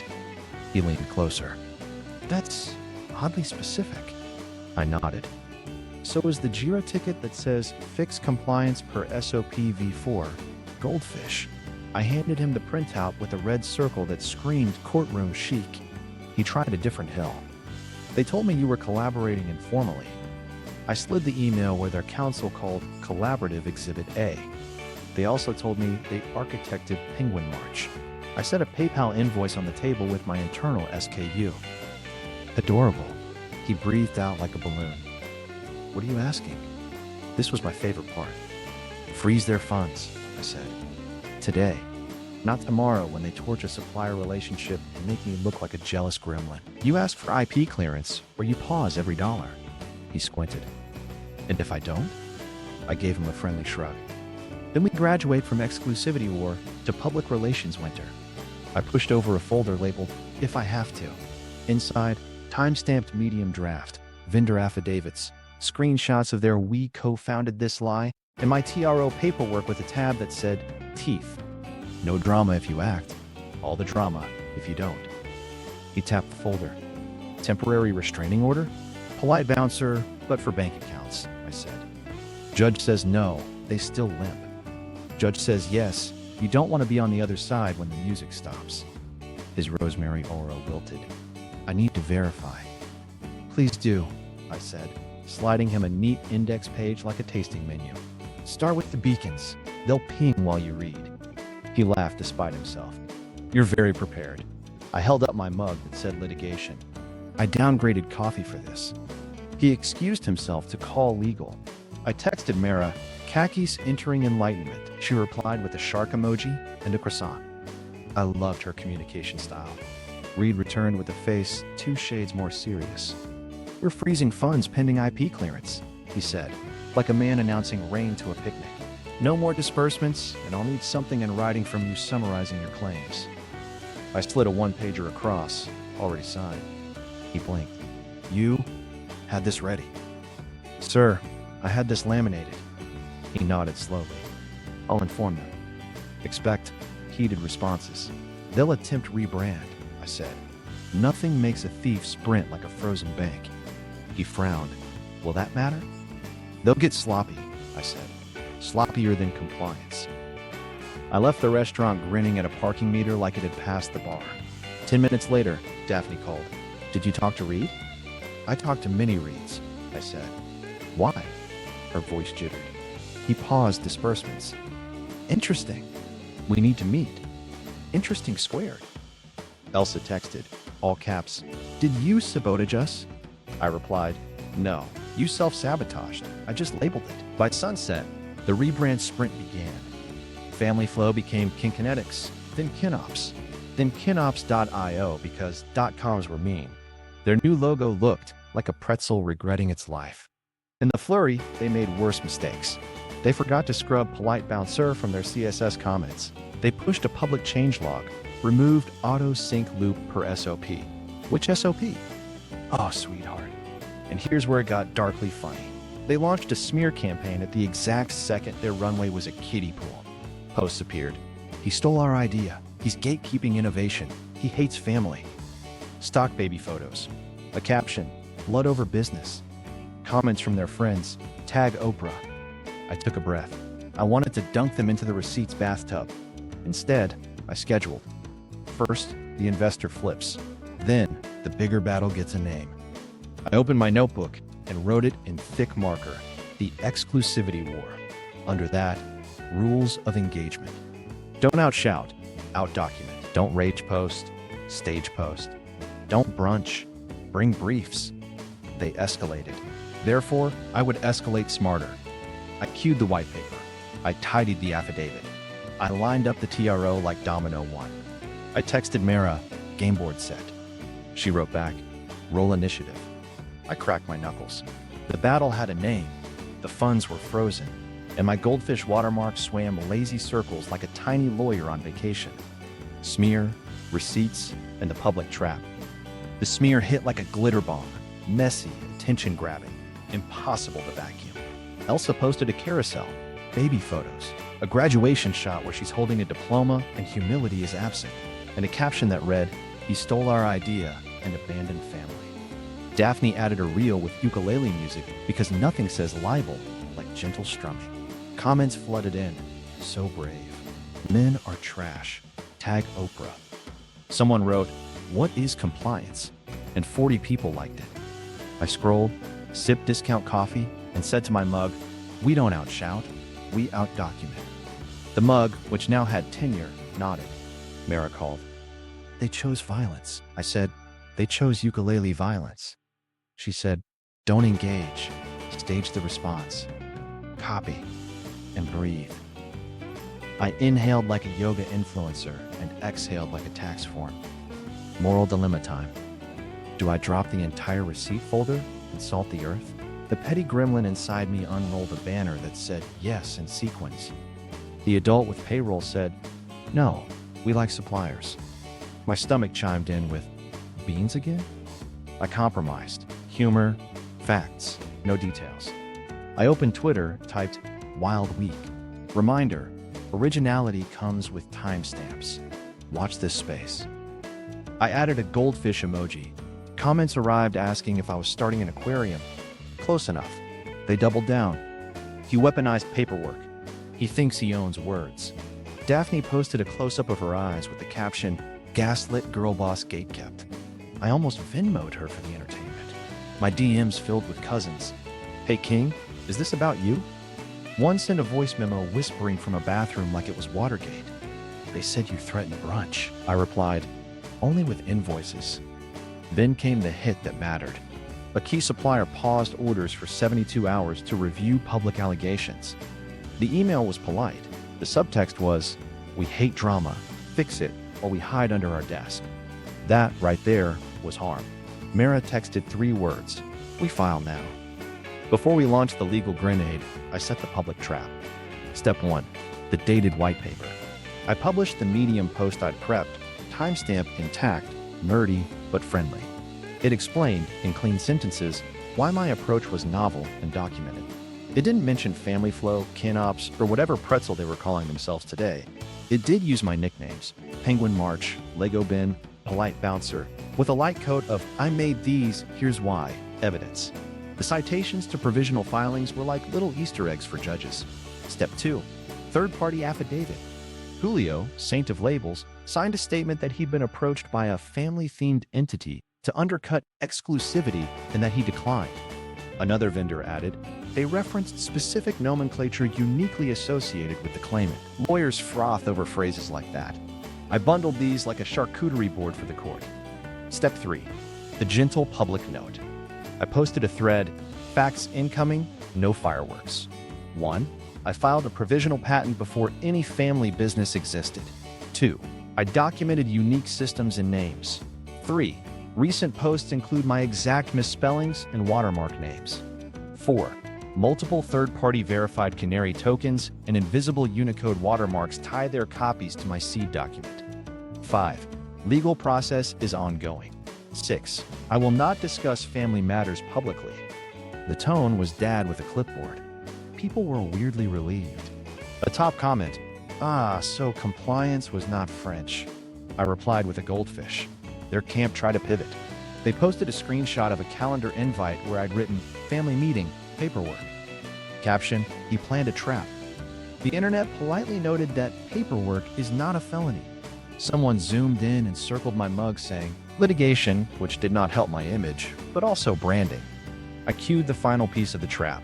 He leaned closer. That's oddly specific. I nodded. So is the Jira ticket that says Fix Compliance per SOP V4, Goldfish. I handed him the printout with a red circle that screamed Courtroom chic. He tried a different hill. They told me you were collaborating informally. I slid the email where their counsel called Collaborative Exhibit A. They also told me they architected Penguin March. I set a PayPal invoice on the table with my internal SKU. Adorable. He breathed out like a balloon. What are you asking? This was my favorite part. Freeze their funds, I said. Today. Not tomorrow when they torch a supplier relationship and make me look like a jealous gremlin. You ask for IP clearance or you pause every dollar. He squinted. And if I don't? I gave him a friendly shrug. Then we graduate from exclusivity war to public relations winter. I pushed over a folder labeled, If I Have To. Inside, time-stamped medium draft, vendor affidavits, screenshots of their "we co-founded this lie," and my TRO paperwork with a tab that said, Teeth. No drama if you act, all the drama if you don't. He tapped the folder. Temporary restraining order? Polite bouncer, but for bank accounts, I said. Judge says no, they still limp. Judge says yes, you don't want to be on the other side when the music stops. His rosemary aura wilted. I need to verify. Please do, I said, sliding him a neat index page like a tasting menu. Start with the beacons. They'll ping while you read. He laughed despite himself. You're very prepared. I held up my mug that said litigation. I downgraded coffee for this. He excused himself to call legal. I texted Mara, khakis entering enlightenment. She replied with a shark emoji and a croissant. I loved her communication style. Reed returned with a face 2 shades more serious. We're freezing funds pending IP clearance, he said, like a man announcing rain to a picnic. No more disbursements, and I'll need something in writing from you summarizing your claims. I slid a 1-pager across, already signed. He blinked. You had this ready. Sir, I had this laminated. He nodded slowly. I'll inform them. Expect heated responses. They'll attempt rebrand, I said. Nothing makes a thief sprint like a frozen bank. He frowned. Will that matter? They'll get sloppy, I said. Sloppier than Compliance. I left the restaurant grinning at a parking meter like it had passed the bar. 10 minutes later, Daphne called. Did you talk to Reed? I talked to many Reeds, I said. Why? Her voice jittered. He paused disbursements. Interesting. We need to meet. Interesting squared. Elsa texted, all caps, Did you sabotage us? I replied, No, you self-sabotaged. I just labeled it. By sunset, the rebrand sprint began. Family Flow became Kinkinetics, then Kinops, then Kinops.io because .coms were mean. Their new logo looked like a pretzel regretting its life. In the flurry, they made worse mistakes. They forgot to scrub polite bouncer from their CSS comments. They pushed a public changelog, removed auto sync loop per SOP. Which SOP? Oh, sweetheart. And here's where it got darkly funny. They launched a smear campaign at the exact second their runway was a kiddie pool. Posts appeared. He stole our idea. He's gatekeeping innovation. He hates family. Stock baby photos. A caption, blood over business. Comments from their friends, tag Oprah. I took a breath. I wanted to dunk them into the receipts bathtub. Instead, I scheduled. First, the investor flips. Then, the bigger battle gets a name. I opened my notebook and wrote it in thick marker, the exclusivity war. Under that, rules of engagement. Don't outshout, outdocument. Don't rage post, stage post. Don't brunch, bring briefs. They escalated. Therefore, I would escalate smarter. I queued the white paper. I tidied the affidavit. I lined up the TRO like Domino 1. I texted Mara, game board set. She wrote back, roll initiative. I cracked my knuckles. The battle had a name. The funds were frozen, and my Goldfish watermark swam lazy circles like a tiny lawyer on vacation. Smear, receipts, and the public trap. The smear hit like a glitter bomb, messy, attention-grabbing, impossible to vacuum. Elsa posted a carousel, baby photos, a graduation shot where she's holding a diploma and humility is absent, and a caption that read, He stole our idea and abandoned family. Daphne added a reel with ukulele music because nothing says libel like gentle strumming. Comments flooded in. So brave. Men are trash. Tag Oprah. Someone wrote, "What is compliance?" And 40 people liked it. I scrolled, sipped discount coffee, and said to my mug, "We don't outshout, we outdocument." The mug, which now had tenure, nodded. Mara called. "They chose violence." I said, "They chose ukulele violence." She said, "Don't engage. Stage the response. Copy and breathe." I inhaled like a yoga influencer and exhaled like a tax form. Moral dilemma time. Do I drop the entire receipt folder and salt the earth? The petty gremlin inside me unrolled a banner that said yes in sequence. The adult with payroll said, "No, we like suppliers." My stomach chimed in with, "Beans again?" I compromised. Humor, facts, no details. I opened Twitter, typed, "Wild week." Reminder, originality comes with timestamps. Watch this space. I added a goldfish emoji. Comments arrived asking if I was starting an aquarium. Close enough. They doubled down. He weaponized paperwork. He thinks he owns words. Daphne posted a close-up of her eyes with the caption, "Gaslit girl boss gatekept." I almost Venmo'd her for the entertainment. My DMs filled with cousins. "Hey King, is this about you?" One sent a voice memo whispering from a bathroom like it was Watergate. "They said you threatened brunch." I replied, "Only with invoices." Then came the hit that mattered. A key supplier paused orders for 72 hours to review public allegations. The email was polite. The subtext was, "We hate drama, fix it, or we hide under our desk." That, right there, was harm. Mara texted 3 words, "We file now." Before we launched the legal grenade, I set the public trap. Step 1, the dated white paper. I published the Medium post I'd prepped, timestamp intact, nerdy, but friendly. It explained, in clean sentences, why my approach was novel and documented. It didn't mention family flow, kin ops, or whatever pretzel they were calling themselves today. It did use my nicknames, Penguin March, Lego Bin, Polite Bouncer, with a light coat of "I made these, here's why" evidence. The citations to provisional filings were like little Easter eggs for judges. Step 2, third-party affidavit. Julio, saint of labels, signed a statement that he'd been approached by a family-themed entity to undercut exclusivity and that he declined. Another vendor added, they referenced specific nomenclature uniquely associated with the claimant. Lawyers froth over phrases like that. I bundled these like a charcuterie board for the court. Step 3, the gentle public note. I posted a thread, "Facts incoming, no fireworks." 1, I filed a provisional patent before any family business existed. 2, I documented unique systems and names. 3, recent posts include my exact misspellings and watermark names. 4, multiple third-party verified Canary tokens and invisible Unicode watermarks tie their copies to my seed document. 5, legal process is ongoing. 6, I will not discuss family matters publicly. The tone was dad with a clipboard. People were weirdly relieved. A top comment, so compliance was not French. I replied with a goldfish. Their camp tried to pivot. They posted a screenshot of a calendar invite where I'd written, "Family meeting, paperwork." Caption, "He planned a trap." The internet politely noted that paperwork is not a felony. Someone zoomed in and circled my mug saying, "Litigation," which did not help my image, but also branding. I cued the final piece of the trap.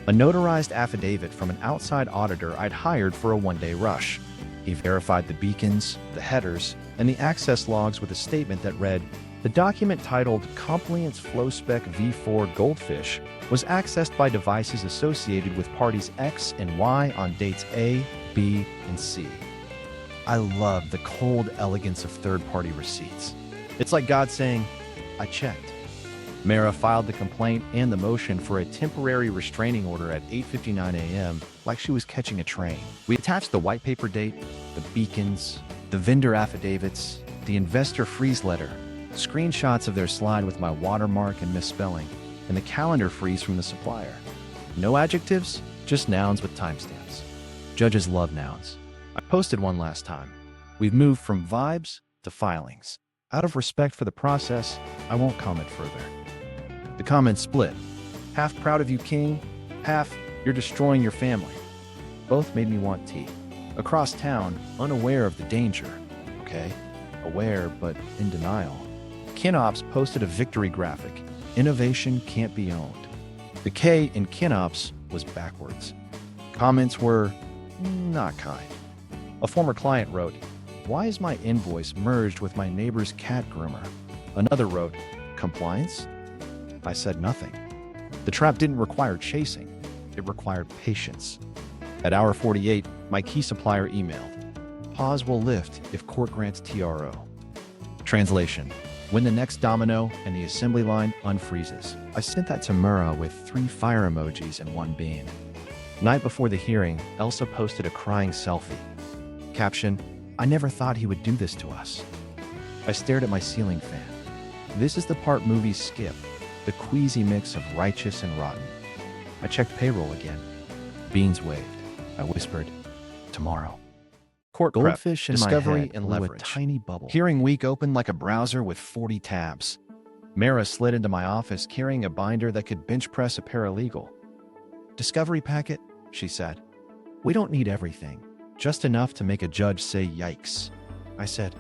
A notarized affidavit from an outside auditor I'd hired for a one-day rush. He verified the beacons, the headers, and the access logs with a statement that read, "The document titled Compliance Flowspec V4 Goldfish was accessed by devices associated with parties X and Y on dates A, B, and C." I love the cold elegance of third-party receipts. It's like God saying, "I checked." Mara filed the complaint and the motion for a temporary restraining order at 8:59 a.m. like she was catching a train. We attached the white paper date, the beacons, the vendor affidavits, the investor freeze letter, screenshots of their slide with my watermark and misspelling, and the calendar freeze from the supplier. No adjectives, just nouns with timestamps. Judges love nouns. I posted one last time. We've moved from vibes to filings. Out of respect for the process, I won't comment further. The comments split. Half proud of you, king. Half, you're destroying your family. Both made me want tea. Across town, unaware of the danger. Okay, aware but in denial. KinOps posted a victory graphic. Innovation can't be owned. The K in KinOps was backwards. Comments were not kind. A former client wrote, "Why is my invoice merged with my neighbor's cat groomer?" Another wrote, "Compliance?" I said nothing. The trap didn't require chasing. It required patience. At hour 48, my key supplier emailed, "Pause will lift if court grants TRO." Translation: when the next domino and the assembly line unfreezes. I sent that to Mura with 3 fire emojis and 1 bean. Night before the hearing, Elsa posted a crying selfie. Caption: "I never thought he would do this to us." I stared at my ceiling fan. This is the part movies skip, the queasy mix of righteous and rotten. I checked payroll again. Beans waved. I whispered, "Tomorrow." Court Goldfish in discovery my head and leverage. A tiny bubble. Hearing week opened like a browser with 40 tabs. Mara slid into my office carrying a binder that could bench press a paralegal. "Discovery packet," she said. "We don't need everything, just enough to make a judge say yikes." I said,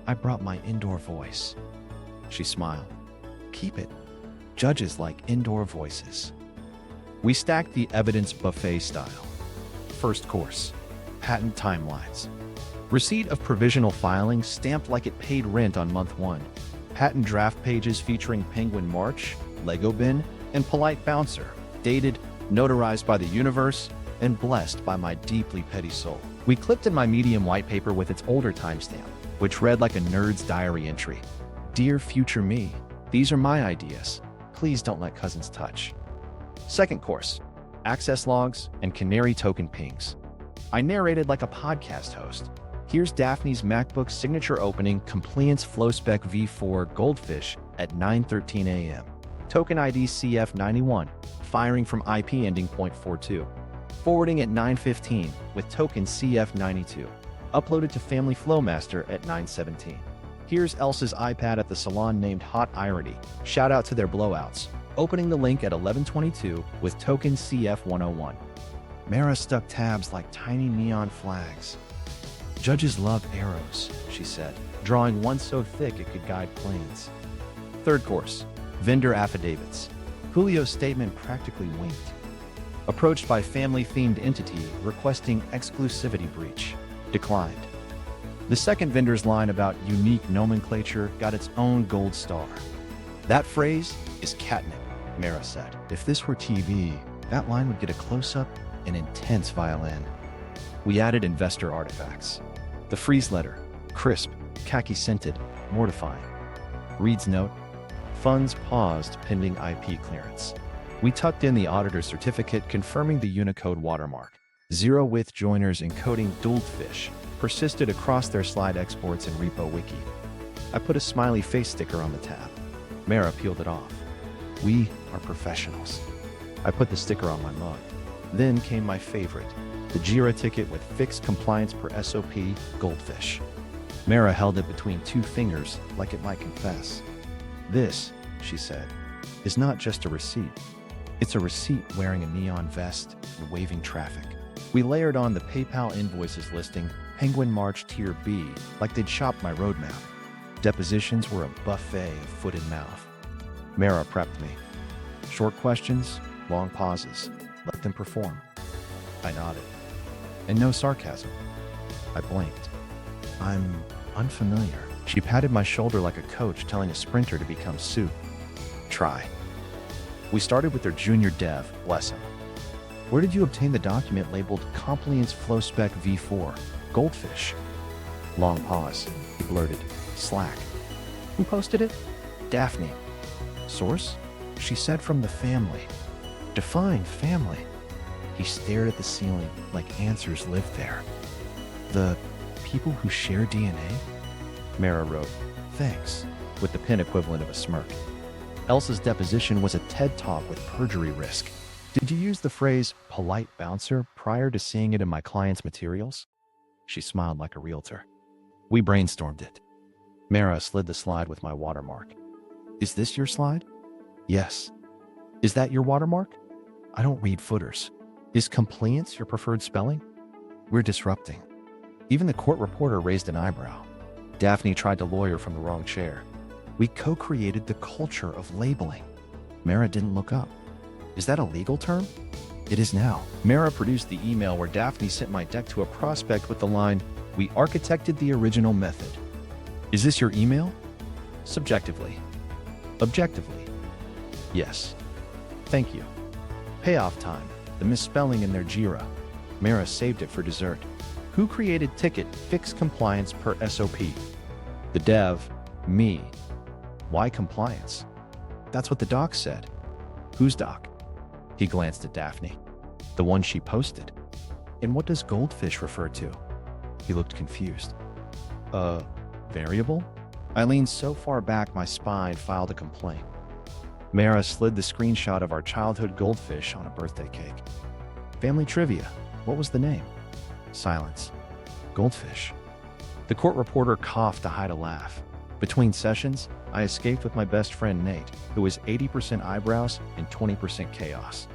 "I brought my indoor voice." She smiled. "Keep it. Judges like indoor voices." We stacked the evidence buffet style. First course, patent timelines. Receipt of provisional filing stamped like it paid rent on month 1. Patent draft pages featuring Penguin March, Lego Bin, and Polite Bouncer, dated, notarized by the universe, and blessed by my deeply petty soul. We clipped in my medium white paper with its older timestamp, which read like a nerd's diary entry. "Dear future me, these are my ideas. Please don't let cousins touch." Second course, access logs and Canary token pings. I narrated like a podcast host. Here's Daphne's MacBook signature opening Compliance FlowSpec V4 Goldfish at 9:13 a.m. Token ID CF91, firing from IP ending .42. Forwarding at 9:15 with token CF92. Uploaded to Family Flowmaster at 9:17. Here's Elsa's iPad at the salon named Hot Irony. Shout out to their blowouts. Opening the link at 11:22 with token CF101. Mara stuck tabs like tiny neon flags. "Judges love arrows," she said, drawing one so thick it could guide planes. Third course, vendor affidavits. Julio's statement practically winked. Approached by family-themed entity requesting exclusivity breach. Declined. The second vendor's line about unique nomenclature got its own gold star. "That phrase is catnip," Mara said. If this were TV, that line would get a close-up and intense violin. We added investor artifacts. The freeze letter, crisp, khaki-scented, mortifying. Reads note, funds paused pending IP clearance. We tucked in the auditor's certificate confirming the Unicode watermark. Zero width joiners encoding Goldfish persisted across their slide exports in Repo Wiki. I put a smiley face sticker on the tab. Mara peeled it off. "We are professionals." I put the sticker on my mug. Then came my favorite, the JIRA ticket with fixed compliance per SOP, Goldfish. Mara held it between 2 fingers like it might confess. "This," she said, "is not just a receipt. It's a receipt wearing a neon vest and waving traffic." We layered on the PayPal invoices listing Penguin March Tier B like they'd shopped my roadmap. Depositions were a buffet of foot and mouth. Mara prepped me. Short questions, long pauses. Let them perform. I nodded. And no sarcasm. I blinked. "I'm unfamiliar." She patted my shoulder like a coach telling a sprinter to become soup. "Try." We started with their junior dev, bless him. "Where did you obtain the document labeled Compliance FlowSpec V4, Goldfish?" Long pause. He blurted, "Slack." "Who posted it?" "Daphne." "Source?" "She said from the family." "Define family." He stared at the ceiling like answers lived there. "The people who share DNA?" Mara wrote, "Thanks," with the pen equivalent of a smirk. Elsa's deposition was a TED Talk with perjury risk. "Did you use the phrase polite bouncer prior to seeing it in my client's materials?" She smiled like a realtor. We brainstormed it. Mara slid the slide with my watermark. "Is this your slide?" "Yes." Is that your watermark? I don't read footers. Is compliance your preferred spelling? We're disrupting. Even the court reporter raised an eyebrow. Daphne tried to lawyer from the wrong chair. We co-created the culture of labeling. Mara didn't look up. Is that a legal term? It is now. Mara produced the email where Daphne sent my deck to a prospect with the line, "We architected the original method." Is this your email? Subjectively. Objectively. Yes. Thank you. Payoff time. The misspelling in their JIRA. Mara saved it for dessert. Who created ticket fix compliance per SOP? The dev. Me. Why compliance? That's what the doc said. Whose doc? He glanced at Daphne. The one she posted. And what does Goldfish refer to? He looked confused. Variable? I leaned so far back my spine filed a complaint. Mara slid the screenshot of our childhood goldfish on a birthday cake. Family trivia. What was the name? Silence. Goldfish. The court reporter coughed to hide a laugh. Between sessions, I escaped with my best friend Nate, who was 80% eyebrows and 20% chaos.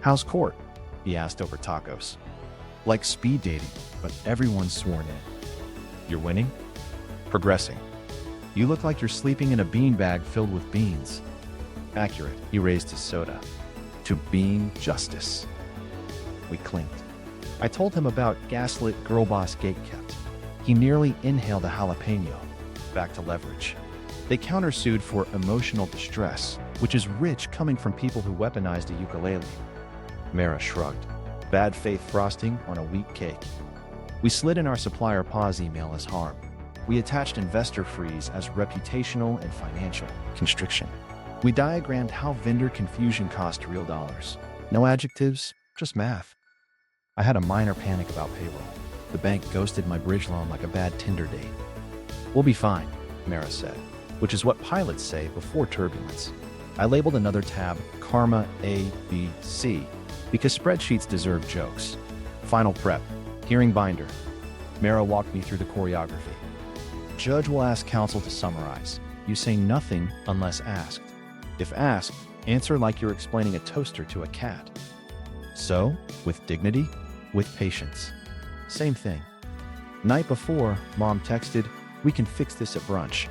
How's court? He asked over tacos. Like speed dating, but everyone's sworn in. You're winning? Progressing. You look like you're sleeping in a beanbag filled with beans. Accurate. He raised his soda. To bean justice. We clinked. I told him about gaslit girl boss gatekept. He nearly inhaled a jalapeno. Back to leverage. They countersued for emotional distress, which is rich coming from people who weaponized a ukulele. Mara shrugged. Bad faith frosting on a weak cake. We slid in our supplier pause email as harm. We attached investor freeze as reputational and financial constriction. We diagrammed how vendor confusion cost real dollars. No adjectives, just math. I had a minor panic about payroll. The bank ghosted my bridge loan like a bad Tinder date. We'll be fine, Mara said, which is what pilots say before turbulence. I labeled another tab Karma A, B, C because spreadsheets deserve jokes. Final prep, hearing binder. Mara walked me through the choreography. Judge will ask counsel to summarize. You say nothing unless asked. If asked, answer like you're explaining a toaster to a cat. So, with dignity, with patience. Same thing. Night before, Mom texted, "We can fix this at brunch."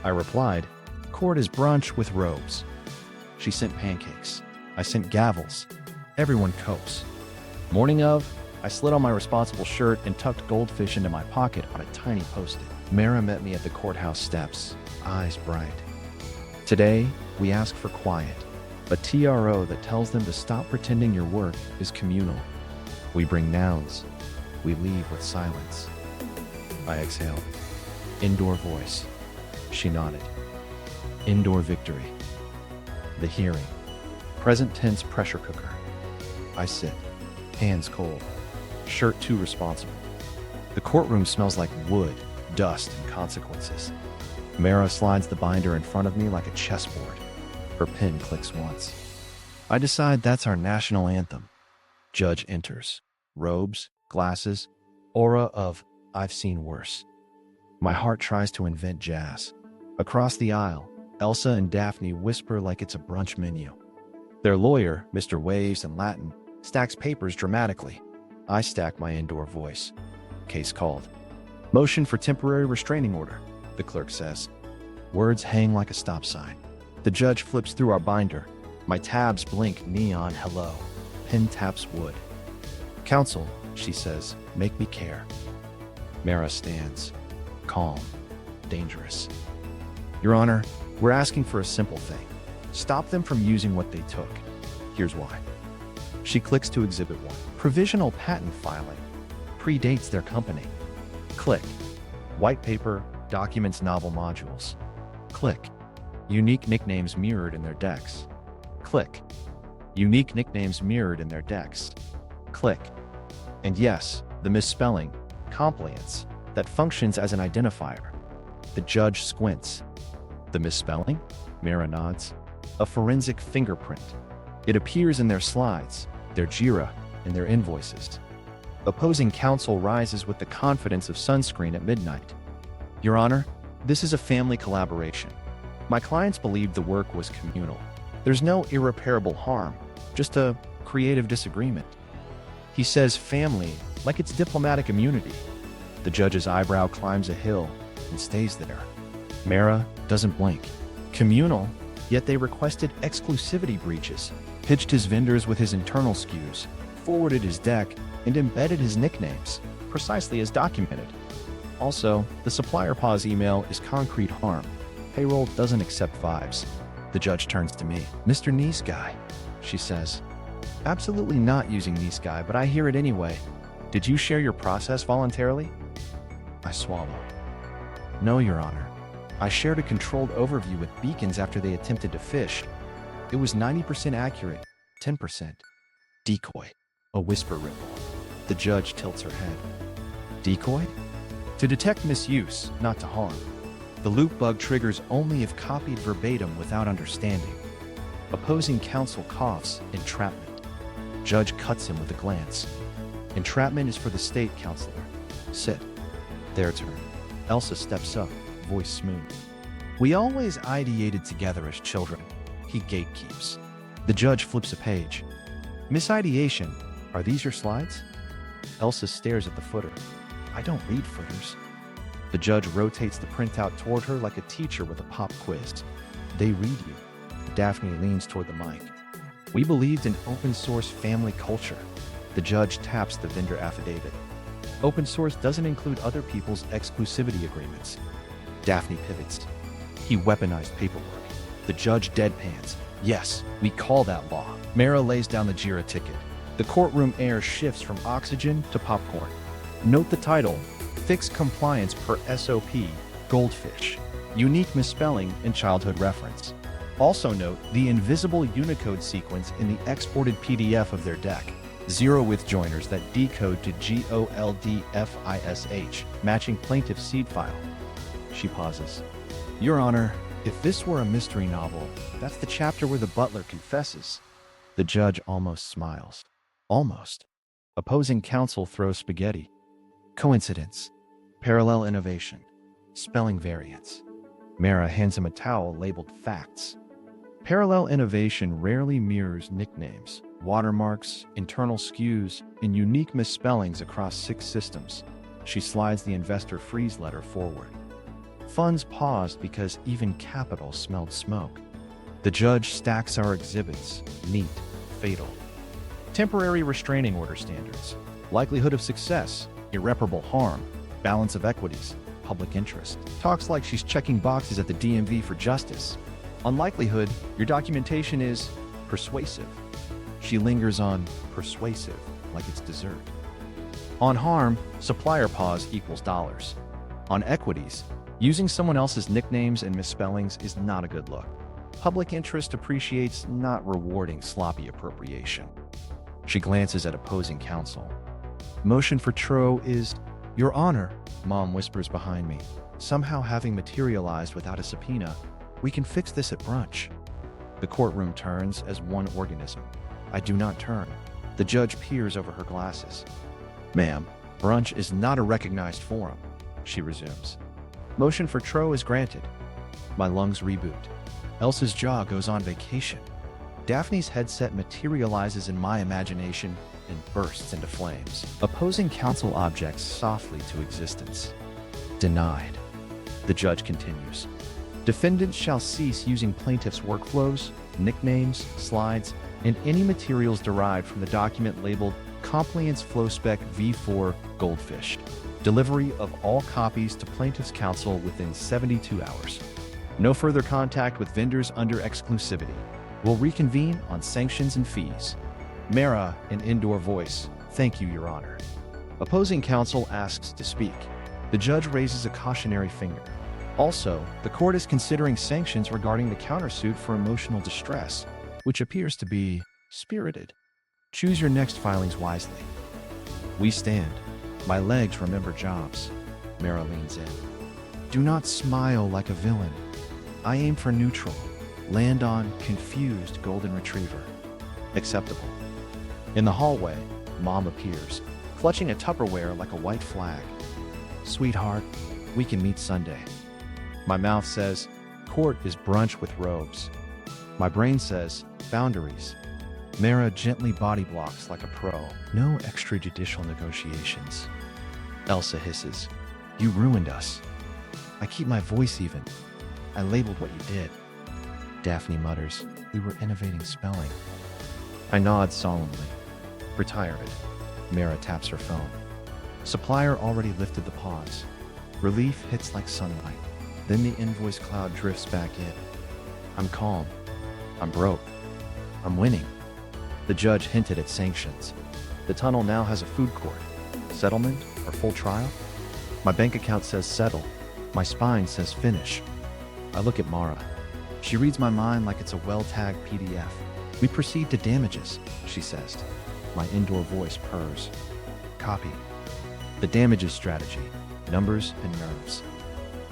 I replied, "Court is brunch with robes." She sent pancakes. I sent gavels. Everyone copes. Morning of, I slid on my responsible shirt and tucked Goldfish into my pocket on a tiny post-it. Mara met me at the courthouse steps, eyes bright. Today, we ask for quiet, a TRO that tells them to stop pretending your work is communal. We bring nouns. We leave with silence. I exhaled. Indoor voice. She nodded. Indoor victory. The hearing. Present tense pressure cooker. I sit. Hands cold. Shirt too responsible. The courtroom smells like wood, dust, and consequences. Mara slides the binder in front of me like a chessboard. Her pen clicks once. I decide that's our national anthem. Judge enters. Robes, glasses, aura of "I've seen worse." My heart tries to invent jazz. Across the aisle, Elsa and Daphne whisper like it's a brunch menu. Their lawyer, Mr. Waves in Latin, stacks papers dramatically. I stack my indoor voice. Case called. Motion for temporary restraining order, the clerk says. Words hang like a stop sign. The judge flips through our binder. My tabs blink neon hello. Pen taps wood. Counsel, she says, make me care. Mara stands. Calm. Dangerous. Your Honor, we're asking for a simple thing. Stop them from using what they took. Here's why. She clicks to Exhibit 1. Provisional patent filing. Predates their company. Click. White paper, documents novel modules. Click. Unique nicknames mirrored in their decks. Click. Unique nicknames mirrored in their decks. Click. And yes, the misspelling, Compliance, that functions as an identifier. The judge squints. The misspelling? Mara nods. A forensic fingerprint. It appears in their slides, their JIRA, and their invoices. Opposing counsel rises with the confidence of sunscreen at midnight. Your Honor, this is a family collaboration. My clients believed the work was communal. There's no irreparable harm, just a creative disagreement. He says family like it's diplomatic immunity. The judge's eyebrow climbs a hill and stays there. Mara doesn't blink. Communal, yet they requested exclusivity breaches, pitched his vendors with his internal SKUs, forwarded his deck, and embedded his nicknames, precisely as documented. Also, the supplier pause email is concrete harm. Payroll doesn't accept vibes. The judge turns to me. Mr. Nice Guy, she says. Absolutely not using Nice Guy, but I hear it anyway. Did you share your process voluntarily? I swallow. No, Your Honor. I shared a controlled overview with beacons after they attempted to fish. It was 90% accurate, 10% decoy. A whisper ripple. The judge tilts her head. Decoy? To detect misuse, not to harm. The loop bug triggers only if copied verbatim without understanding. Opposing counsel coughs. Entrapment. Judge cuts him with a glance. Entrapment is for the state, counselor. Sit. Their turn. Elsa steps up, voice smooth. We always ideated together as children. He gatekeeps. The judge flips a page. Misideation. Are these your slides? Elsa stares at the footer. I don't read footers. The judge rotates the printout toward her like a teacher with a pop quiz. They read you. Daphne leans toward the mic. We believed in open source family culture. The judge taps the vendor affidavit. Open source doesn't include other people's exclusivity agreements. Daphne pivots. He weaponized paperwork. The judge deadpans. Yes, we call that law. Mara lays down the JIRA ticket. The courtroom air shifts from oxygen to popcorn. Note the title, Fix Compliance per SOP, Goldfish. Unique misspelling and childhood reference. Also note the invisible Unicode sequence in the exported PDF of their deck. 0 with joiners that decode to GOLDFISH, matching plaintiff's seed file. She pauses. Your Honor, if this were a mystery novel, that's the chapter where the butler confesses. The judge almost smiles. Almost. Opposing counsel throws spaghetti. Coincidence. Parallel innovation. Spelling variants. Mara hands him a towel labeled facts. Parallel innovation rarely mirrors nicknames, watermarks, internal SKUs, and unique misspellings across 6 systems. She slides the investor freeze letter forward. Funds paused because even capital smelled smoke. The judge stacks our exhibits, neat, fatal. Temporary restraining order standards, likelihood of success, irreparable harm, balance of equities, public interest. Talks like she's checking boxes at the DMV for justice. On likelihood, your documentation is persuasive. She lingers on persuasive like it's dessert. On harm, supplier pause equals dollars. On equities, using someone else's nicknames and misspellings is not a good look. Public interest appreciates not rewarding sloppy appropriation. She glances at opposing counsel. Motion for Tro is, Your Honor, Mom whispers behind me, somehow having materialized without a subpoena. We can fix this at brunch. The courtroom turns as one organism. I do not turn. The judge peers over her glasses. Ma'am, brunch is not a recognized forum, she resumes. Motion for Tro is granted. My lungs reboot. Elsa's jaw goes on vacation. Daphne's headset materializes in my imagination and bursts into flames. Opposing counsel objects softly to existence. Denied. The judge continues. Defendants shall cease using plaintiff's workflows, nicknames, slides, and any materials derived from the document labeled Compliance Flowspec V4 Goldfish. Delivery of all copies to plaintiff's counsel within 72 hours. No further contact with vendors under exclusivity. Will reconvene on sanctions and fees. Mara, an indoor voice. Thank you, Your Honor. Opposing counsel asks to speak. The judge raises a cautionary finger. Also, the court is considering sanctions regarding the countersuit for emotional distress, which appears to be spirited. Choose your next filings wisely. We stand. My legs remember jobs. Mara leans in. Do not smile like a villain. I aim for neutral. Land on confused golden retriever. Acceptable. In the hallway, Mom appears, clutching a Tupperware like a white flag. Sweetheart, we can meet Sunday. My mouth says, court is brunch with robes. My brain says, boundaries. Mara gently body blocks like a pro. No extrajudicial negotiations. Elsa hisses, you ruined us. I keep my voice even. I labeled what you did. Daphne mutters, we were innovating spelling. I nod solemnly. Retire it. Mara taps her phone. Supplier already lifted the pause. Relief hits like sunlight. Then the invoice cloud drifts back in. I'm calm. I'm broke. I'm winning. The judge hinted at sanctions. The tunnel now has a food court. Settlement or full trial? My bank account says settle. My spine says finish. I look at Mara. She reads my mind like it's a well-tagged PDF. We proceed to damages, she says. My indoor voice purrs. Copy. The damages strategy. Numbers and nerves.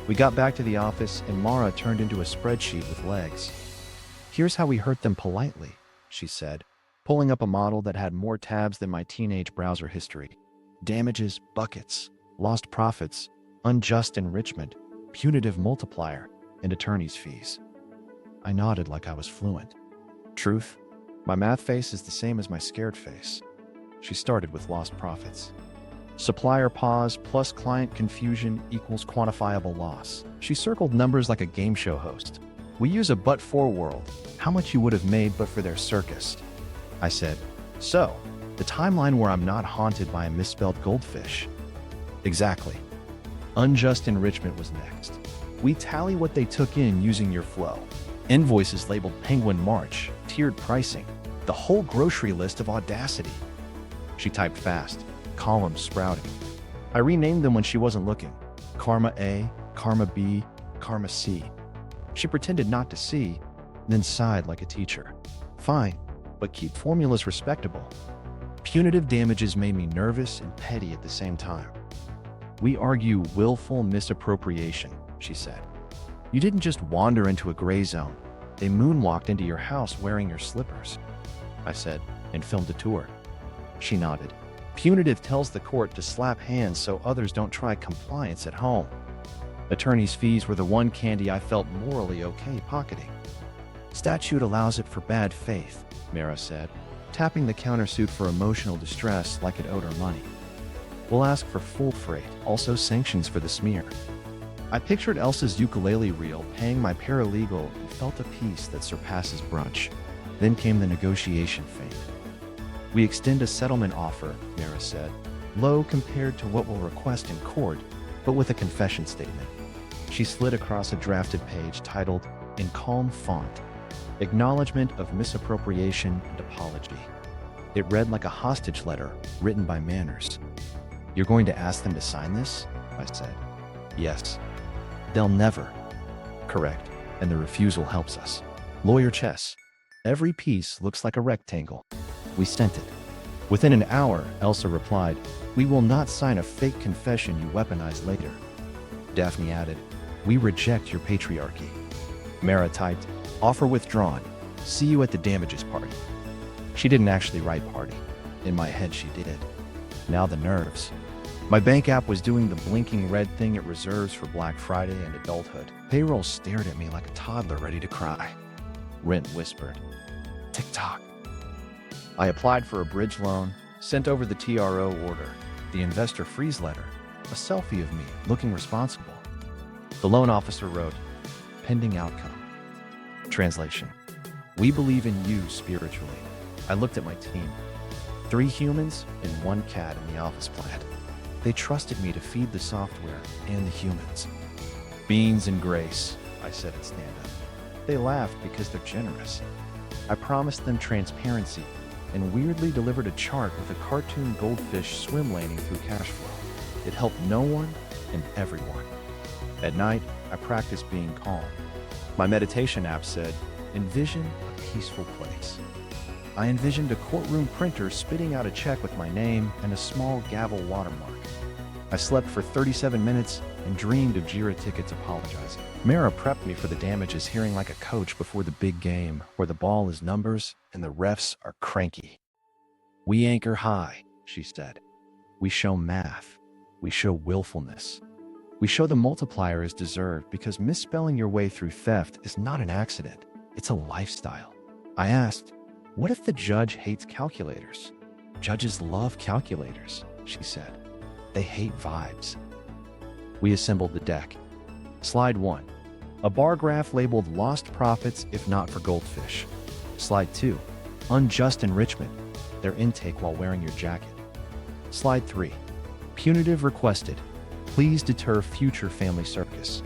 We got back to the office and Mara turned into a spreadsheet with legs. Here's how we hurt them politely, she said, pulling up a model that had more tabs than my teenage browser history. Damages, buckets, lost profits, unjust enrichment, punitive multiplier, and attorney's fees. I nodded like I was fluent. Truth? My math face is the same as my scared face. She started with lost profits. Supplier pause plus client confusion equals quantifiable loss. She circled numbers like a game show host. We use a but-for world. How much you would have made but for their circus? I said, so, the timeline where I'm not haunted by a misspelled goldfish. Exactly. Unjust enrichment was next. We tally what they took in using your flow. Invoices labeled Penguin March, tiered pricing, the whole grocery list of audacity. She typed fast, columns sprouting. I renamed them when she wasn't looking. Karma A, Karma B, Karma C. She pretended not to see, then sighed like a teacher. Fine, but keep formulas respectable. Punitive damages made me nervous and petty at the same time. We argue willful misappropriation, she said. You didn't just wander into a gray zone. They moonwalked into your house wearing your slippers, I said, and filmed a tour. She nodded. Punitive tells the court to slap hands so others don't try compliance at home. Attorney's fees were the one candy I felt morally okay pocketing. Statute allows it for bad faith, Mara said, tapping the countersuit for emotional distress like it owed her money. We'll ask for full freight, also sanctions for the smear. I pictured Elsa's ukulele reel paying my paralegal and felt a peace that surpasses brunch. Then came the negotiation phase. We extend a settlement offer, Mara said, low compared to what we'll request in court, but with a confession statement. She slid across a drafted page titled, in calm font, Acknowledgement of Misappropriation and Apology. It read like a hostage letter written by Manners. You're going to ask them to sign this? I said. Yes. They'll never. Correct. And the refusal helps us. Lawyer chess. Every piece looks like a rectangle. We sent it. Within an hour, Elsa replied, we will not sign a fake confession you weaponize later. Daphne added, we reject your patriarchy. Mara typed, offer withdrawn. See you at the damages party. She didn't actually write party. In my head, she did. Now the nerves. My bank app was doing the blinking red thing it reserves for Black Friday and adulthood. Payroll stared at me like a toddler ready to cry. Rent whispered, tick-tock. I applied for a bridge loan, sent over the TRO order, the investor freeze letter, a selfie of me looking responsible. The loan officer wrote, pending outcome. Translation, we believe in you spiritually. I looked at my team. 3 humans and 1 cat in the office plant. They trusted me to feed the software and the humans. Beans and grace, I said at stand-up. They laughed because they're generous. I promised them transparency and weirdly delivered a chart with a cartoon goldfish swim laning through cash flow. It helped no one and everyone. At night, I practiced being calm. My meditation app said, envision a peaceful place. I envisioned a courtroom printer spitting out a check with my name and a small gavel watermark. I slept for 37 minutes and dreamed of Jira tickets apologizing. Mara prepped me for the damages hearing like a coach before the big game, where the ball is numbers and the refs are cranky. We anchor high, she said. We show math. We show willfulness. We show the multiplier is deserved because misspelling your way through theft is not an accident. It's a lifestyle. I asked, what if the judge hates calculators? Judges love calculators, she said. They hate vibes. We assembled the deck. Slide 1. A bar graph labeled lost profits if not for Goldfish. Slide 2. Unjust enrichment, their intake while wearing your jacket. Slide 3. Punitive requested. Please deter future family circus.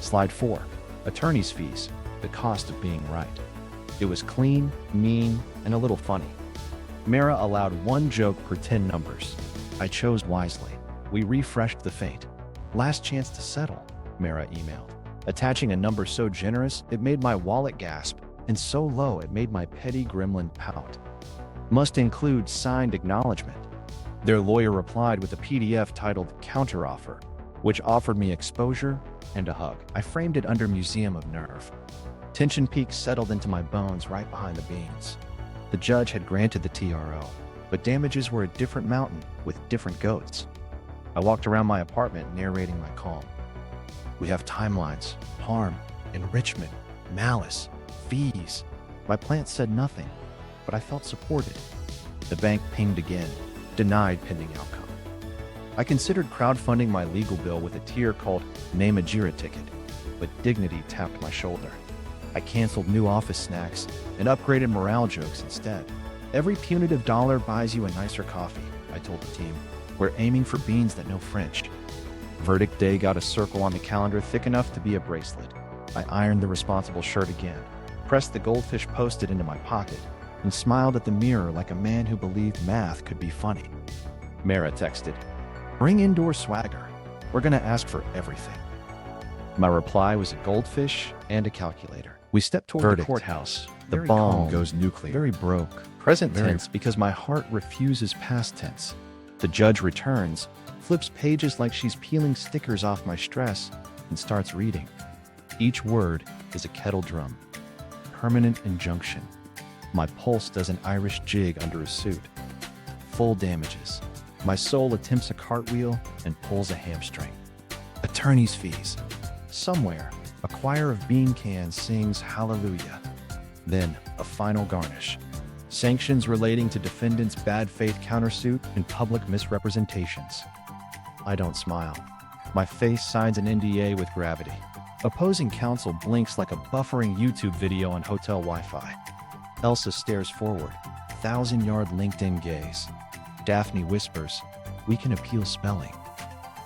Slide 4. Attorney's fees, the cost of being right. It was clean, mean, and a little funny. Mara allowed 1 joke per 10 numbers. I chose wisely. We refreshed the fate. Last chance to settle, Mara emailed, attaching a number so generous it made my wallet gasp, and so low it made my petty gremlin pout. Must include signed acknowledgement. Their lawyer replied with a PDF titled Counteroffer, which offered me exposure and a hug. I framed it under Museum of Nerve. Tension peaks settled into my bones right behind the beans. The judge had granted the TRO, but damages were a different mountain with different goats. I walked around my apartment narrating my calm. We have timelines, harm, enrichment, malice, fees. My plant said nothing, but I felt supported. The bank pinged again, denied pending outcome. I considered crowdfunding my legal bill with a tier called Name a Jira Ticket, but dignity tapped my shoulder. I canceled new office snacks and upgraded morale jokes instead. Every punitive dollar buys you a nicer coffee, I told the team. We're aiming for beans that know French. Verdict day got a circle on the calendar thick enough to be a bracelet. I ironed the responsible shirt again, pressed the Goldfish Post-it into my pocket, and smiled at the mirror like a man who believed math could be funny. Mara texted, "Bring indoor swagger. We're gonna ask for everything." My reply was a goldfish and a calculator. We stepped toward the courthouse. The bomb goes nuclear. Very broke. Present tense because my heart refuses past tense. The judge returns, flips pages like she's peeling stickers off my stress, and starts reading. Each word is a kettle drum. Permanent injunction. My pulse does an Irish jig under a suit. Full damages. My soul attempts a cartwheel and pulls a hamstring. Attorney's fees. Somewhere, a choir of bean cans sings hallelujah. Then, a final garnish. Sanctions relating to defendant's bad faith countersuit and public misrepresentations. I don't smile. My face signs an NDA with gravity. Opposing counsel blinks like a buffering YouTube video on hotel Wi-Fi. Elsa stares forward, 1,000-yard LinkedIn gaze. Daphne whispers, "We can appeal spelling."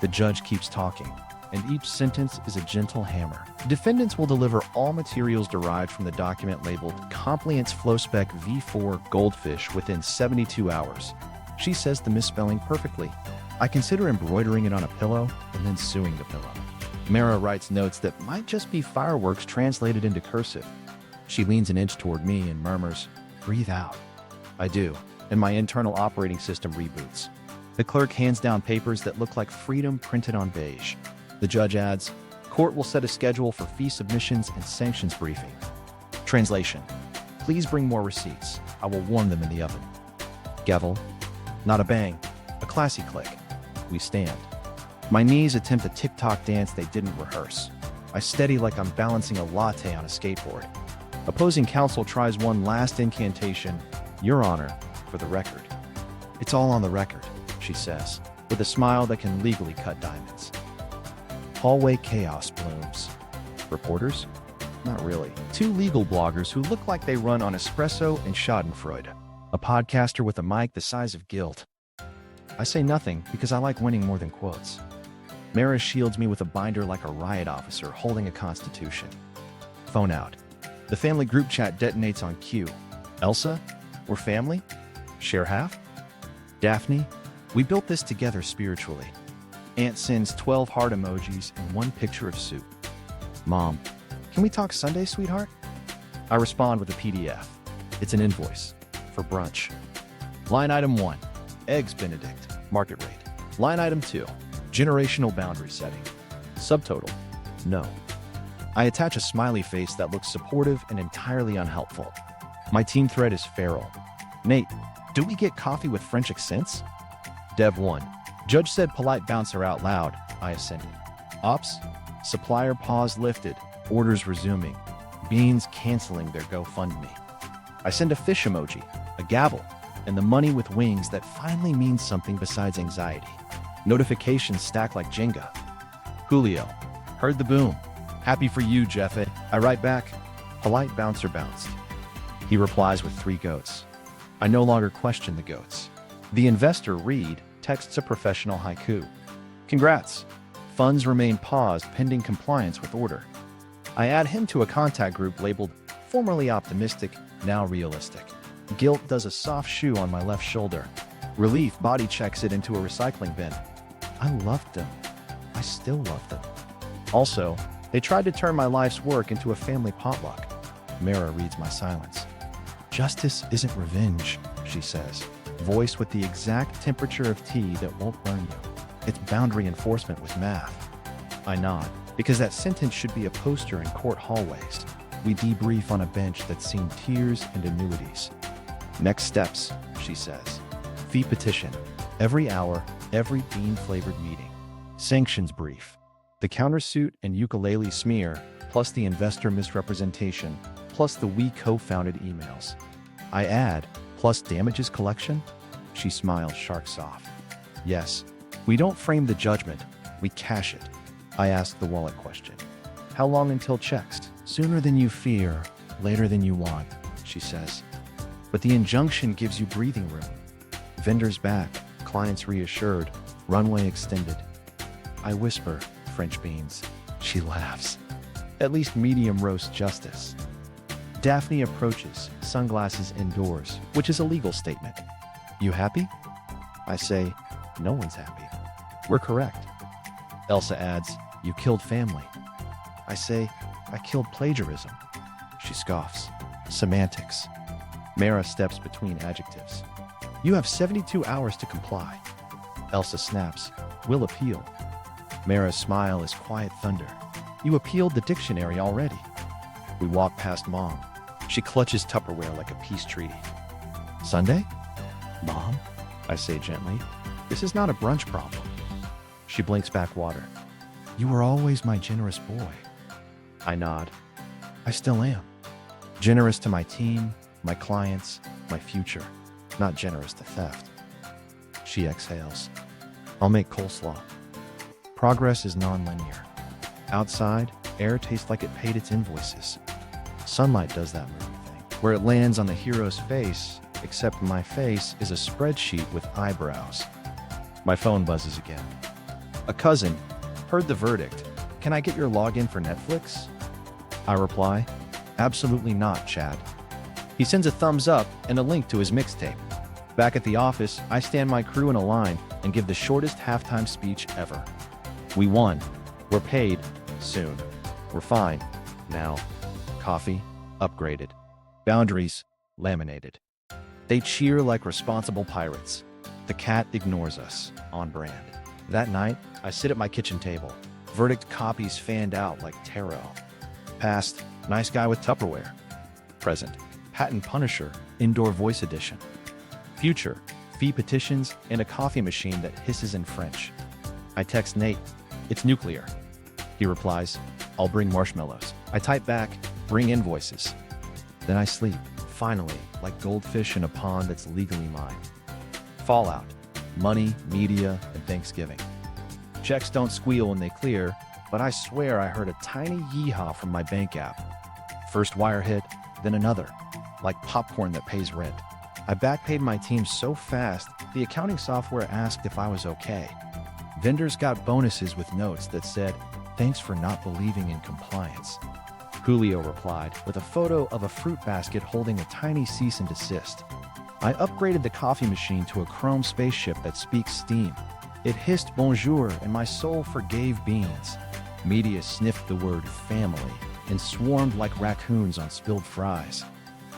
The judge keeps talking, and each sentence is a gentle hammer. Defendants will deliver all materials derived from the document labeled Compliance Flowspec V4 Goldfish within 72 hours. She says the misspelling perfectly. I consider embroidering it on a pillow and then suing the pillow. Mara writes notes that might just be fireworks translated into cursive. She leans an inch toward me and murmurs, "Breathe out." I do, and my internal operating system reboots. The clerk hands down papers that look like freedom printed on beige. The judge adds, "Court will set a schedule for fee submissions and sanctions briefing." Translation: "Please bring more receipts. I will warm them in the oven." Gavel. Not a bang, a classy click. We stand. My knees attempt a TikTok dance they didn't rehearse. I steady like I'm balancing a latte on a skateboard. Opposing counsel tries one last incantation, "Your Honor, for the record." "It's all on the record," she says, with a smile that can legally cut diamonds. Hallway chaos blooms. Reporters? Not really. 2 legal bloggers who look like they run on espresso and schadenfreude. A podcaster with a mic the size of guilt. I say nothing because I like winning more than quotes. Mara shields me with a binder like a riot officer holding a constitution. Phone out. The family group chat detonates on cue. Elsa? We're family? Share half? Daphne? We built this together spiritually. Aunt sends 12 heart emojis and 1 picture of soup. Mom, can we talk Sunday, sweetheart? I respond with a PDF. It's an invoice. For brunch. Line item 1, Eggs Benedict, market rate. Line item 2, generational boundary setting. Subtotal, no. I attach a smiley face that looks supportive and entirely unhelpful. My team thread is feral. Nate, do we get coffee with French accents? Dev 1, judge said polite bouncer out loud. I ascended. Ops, supplier pause lifted, orders resuming. Beans canceling their GoFundMe. I send a fish emoji, a gavel, and the money with wings that finally means something besides anxiety. Notifications stack like Jenga. Julio, heard the boom. Happy for you, Jeffe. I write back, polite bouncer bounced. He replies with 3 goats. I no longer question the goats. The investor, Reed, texts a professional haiku. Congrats. Funds remain paused pending compliance with order. I add him to a contact group labeled formerly optimistic, now realistic. Guilt does a soft shoe on my left shoulder. Relief body checks it into a recycling bin. I loved them. I still love them. Also, they tried to turn my life's work into a family potluck. Mara reads my silence. Justice isn't revenge, she says, voiced with the exact temperature of tea that won't burn you. It's boundary enforcement with math. I nod, because that sentence should be a poster in court hallways. We debrief on a bench that's seen tears and annuities. Next steps, she says. Fee petition. Every hour, every bean-flavored meeting. Sanctions brief. The countersuit and ukulele smear, plus the investor misrepresentation, plus the we co-founded emails. I add, plus damages collection? She smiles shark-soft. Yes, we don't frame the judgment, we cash it. I ask the wallet question. How long until checks? Sooner than you fear, later than you want, she says. But the injunction gives you breathing room. Vendors back, clients reassured, runway extended. I whisper, French beans. She laughs. At least medium roast justice. Daphne approaches, sunglasses indoors, which is a legal statement. You happy? I say, no one's happy. We're correct. Elsa adds, you killed family. I say, I killed plagiarism. She scoffs. Semantics. Mara steps between adjectives. You have 72 hours to comply. Elsa snaps, we'll appeal. Mara's smile is quiet thunder. You appealed the dictionary already. We walk past Mom. She clutches Tupperware like a peace treaty. Sunday? Mom? I say gently. This is not a brunch problem. She blinks back water. You were always my generous boy. I nod. I still am. Generous to my team, my clients, my future. Not generous to theft. She exhales. I'll make coleslaw. Progress is non-linear. Outside, air tastes like it paid its invoices. Sunlight does that movie thing, where it lands on the hero's face, except my face is a spreadsheet with eyebrows. My phone buzzes again. A cousin, heard the verdict. Can I get your login for Netflix? I reply, absolutely not, Chad. He sends a thumbs up and a link to his mixtape. Back at the office, I stand my crew in a line and give the shortest halftime speech ever. We won. We're paid. Soon. We're fine. Now. Coffee. Upgraded. Boundaries. Laminated. They cheer like responsible pirates. The cat ignores us. On brand. That night, I sit at my kitchen table. Verdict copies fanned out like tarot. Past, nice guy with Tupperware. Present, patent punisher, indoor voice edition. Future, fee petitions, and a coffee machine that hisses in French. I text Nate, it's nuclear. He replies, I'll bring marshmallows. I type back, bring invoices. Then I sleep, finally, like goldfish in a pond that's legally mine. Fallout, money, media, and Thanksgiving. Checks don't squeal when they clear, but I swear I heard a tiny yeehaw from my bank app. First wire hit, then another, like popcorn that pays rent. I backpaid my team so fast, the accounting software asked if I was okay. Vendors got bonuses with notes that said, thanks for not believing in compliance. Julio replied with a photo of a fruit basket holding a tiny cease and desist. I upgraded the coffee machine to a chrome spaceship that speaks steam. It hissed bonjour and my soul forgave beans. Media sniffed the word family and swarmed like raccoons on spilled fries.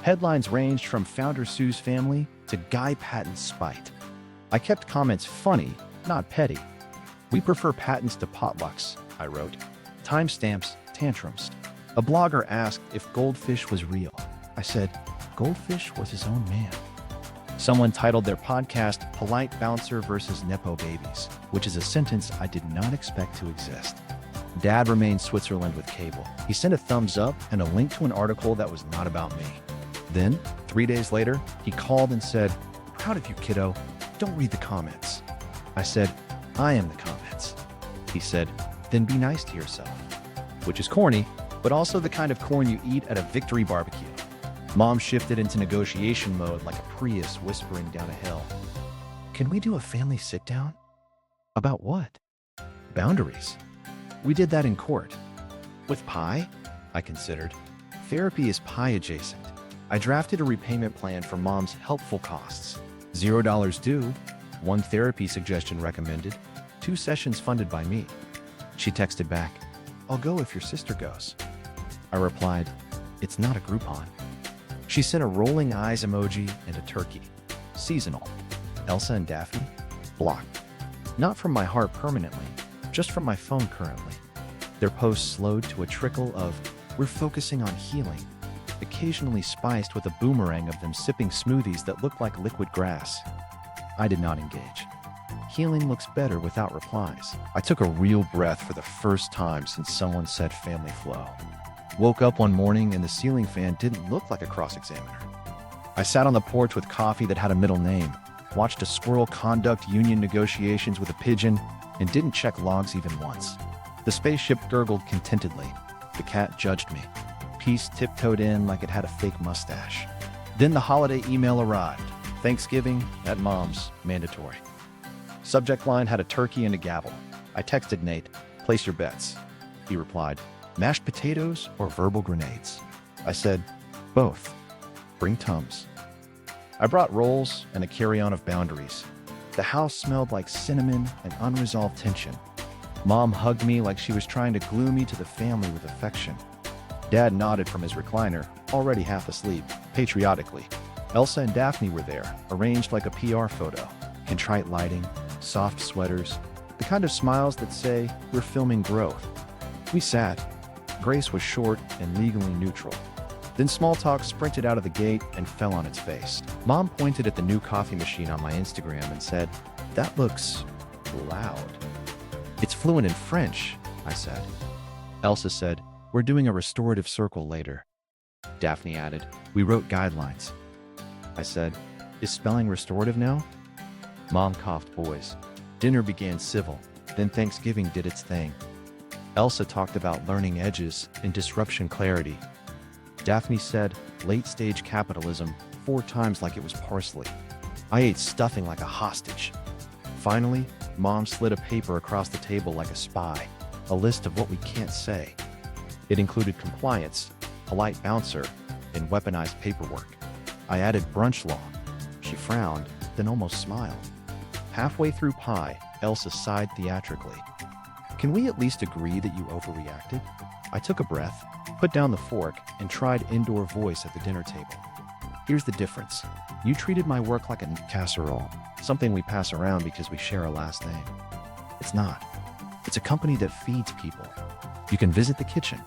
Headlines ranged from Founder Sue's family to Guy Patton's spite. I kept comments funny, not petty. We prefer patents to potlucks, I wrote. Timestamps, tantrums. A blogger asked if Goldfish was real. I said, Goldfish was his own man. Someone titled their podcast Polite Bouncer versus Nepo Babies, which is a sentence I did not expect to exist. Dad remained Switzerland with cable. He sent a thumbs up and a link to an article that was not about me. Then, 3 days later, he called and said, "Proud of you, kiddo. Don't read the comments." I said, "I am the comments." He said, "Then be nice to yourself." Which is corny, but also the kind of corn you eat at a victory barbecue. Mom shifted into negotiation mode like a Prius whispering down a hill. "Can we do a family sit-down?" "About what?" "Boundaries." We did that in court. "With pie?" I considered. Therapy is pie adjacent. I drafted a repayment plan for Mom's helpful costs. $0 due, 1 therapy suggestion recommended, 2 sessions funded by me. She texted back, "I'll go if your sister goes." I replied, "It's not a Groupon." She sent a rolling eyes emoji and a turkey. Seasonal. Elsa and Daphne? Blocked. Not from my heart permanently, just from my phone currently. Their posts slowed to a trickle of, "We're focusing on healing," occasionally spiced with a boomerang of them sipping smoothies that looked like liquid grass. I did not engage. Healing looks better without replies. I took a real breath for the first time since someone said family flow. Woke up one morning and the ceiling fan didn't look like a cross-examiner. I sat on the porch with coffee that had a middle name, watched a squirrel conduct union negotiations with a pigeon, and didn't check logs even once. The spaceship gurgled contentedly. The cat judged me. Peace tiptoed in like it had a fake mustache. Then the holiday email arrived. Thanksgiving at Mom's, mandatory. Subject line had a turkey and a gavel. I texted Nate, "Place your bets." He replied, "Mashed potatoes or verbal grenades?" I said, "Both. Bring Tums." I brought rolls and a carry-on of boundaries. The house smelled like cinnamon and unresolved tension. Mom hugged me like she was trying to glue me to the family with affection. Dad nodded from his recliner, already half asleep, patriotically. Elsa and Daphne were there, arranged like a PR photo. Contrite lighting, soft sweaters, the kind of smiles that say, "We're filming growth." We sat. Grace was short and legally neutral. Then small talk sprinted out of the gate and fell on its face. Mom pointed at the new coffee machine on my Instagram and said, "That looks loud." "It's fluent in French," I said. Elsa said, "We're doing a restorative circle later." Daphne added, "We wrote guidelines." I said, "Is spelling restorative now?" Mom coughed boys. Dinner began civil, then Thanksgiving did its thing. Elsa talked about learning edges and disruption clarity. Daphne said, "Late-stage capitalism," 4 times like it was parsley. I ate stuffing like a hostage. Finally, Mom slid a paper across the table like a spy, a list of what we can't say. It included compliance, polite bouncer, and weaponized paperwork. I added brunch law. She frowned, then almost smiled. Halfway through pie, Elsa sighed theatrically. "Can we at least agree that you overreacted?" I took a breath, put down the fork, and tried indoor voice at the dinner table. "Here's the difference. You treated my work like a casserole, something we pass around because we share a last name. It's not. It's a company that feeds people. You can visit the kitchen.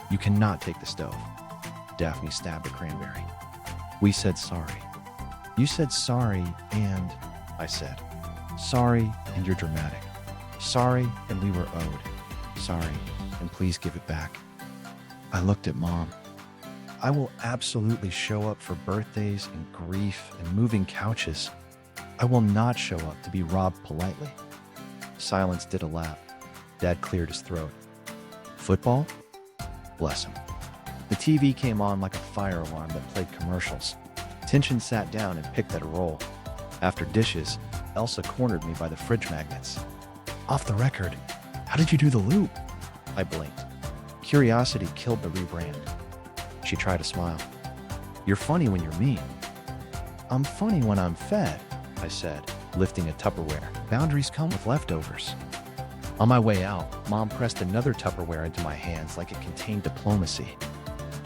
You cannot take the stove." Daphne stabbed a cranberry. "We said sorry." "You said sorry and," I said. "Sorry and you're dramatic. Sorry and we were owed. Sorry and please give it back." I looked at Mom. I will absolutely show up for birthdays and grief and moving couches. I will not show up to be robbed politely. Silence did a lap. Dad cleared his throat. "Football?" Bless him. The TV came on like a fire alarm that played commercials. Tension sat down and picked at a roll. After dishes, Elsa cornered me by the fridge magnets. "Off the record, how did you do the loop?" I blinked. Curiosity killed the rebrand. She tried to smile. "You're funny when you're mean." "I'm funny when I'm fed," I said, lifting a Tupperware. "Boundaries come with leftovers." On my way out, Mom pressed another Tupperware into my hands like it contained diplomacy.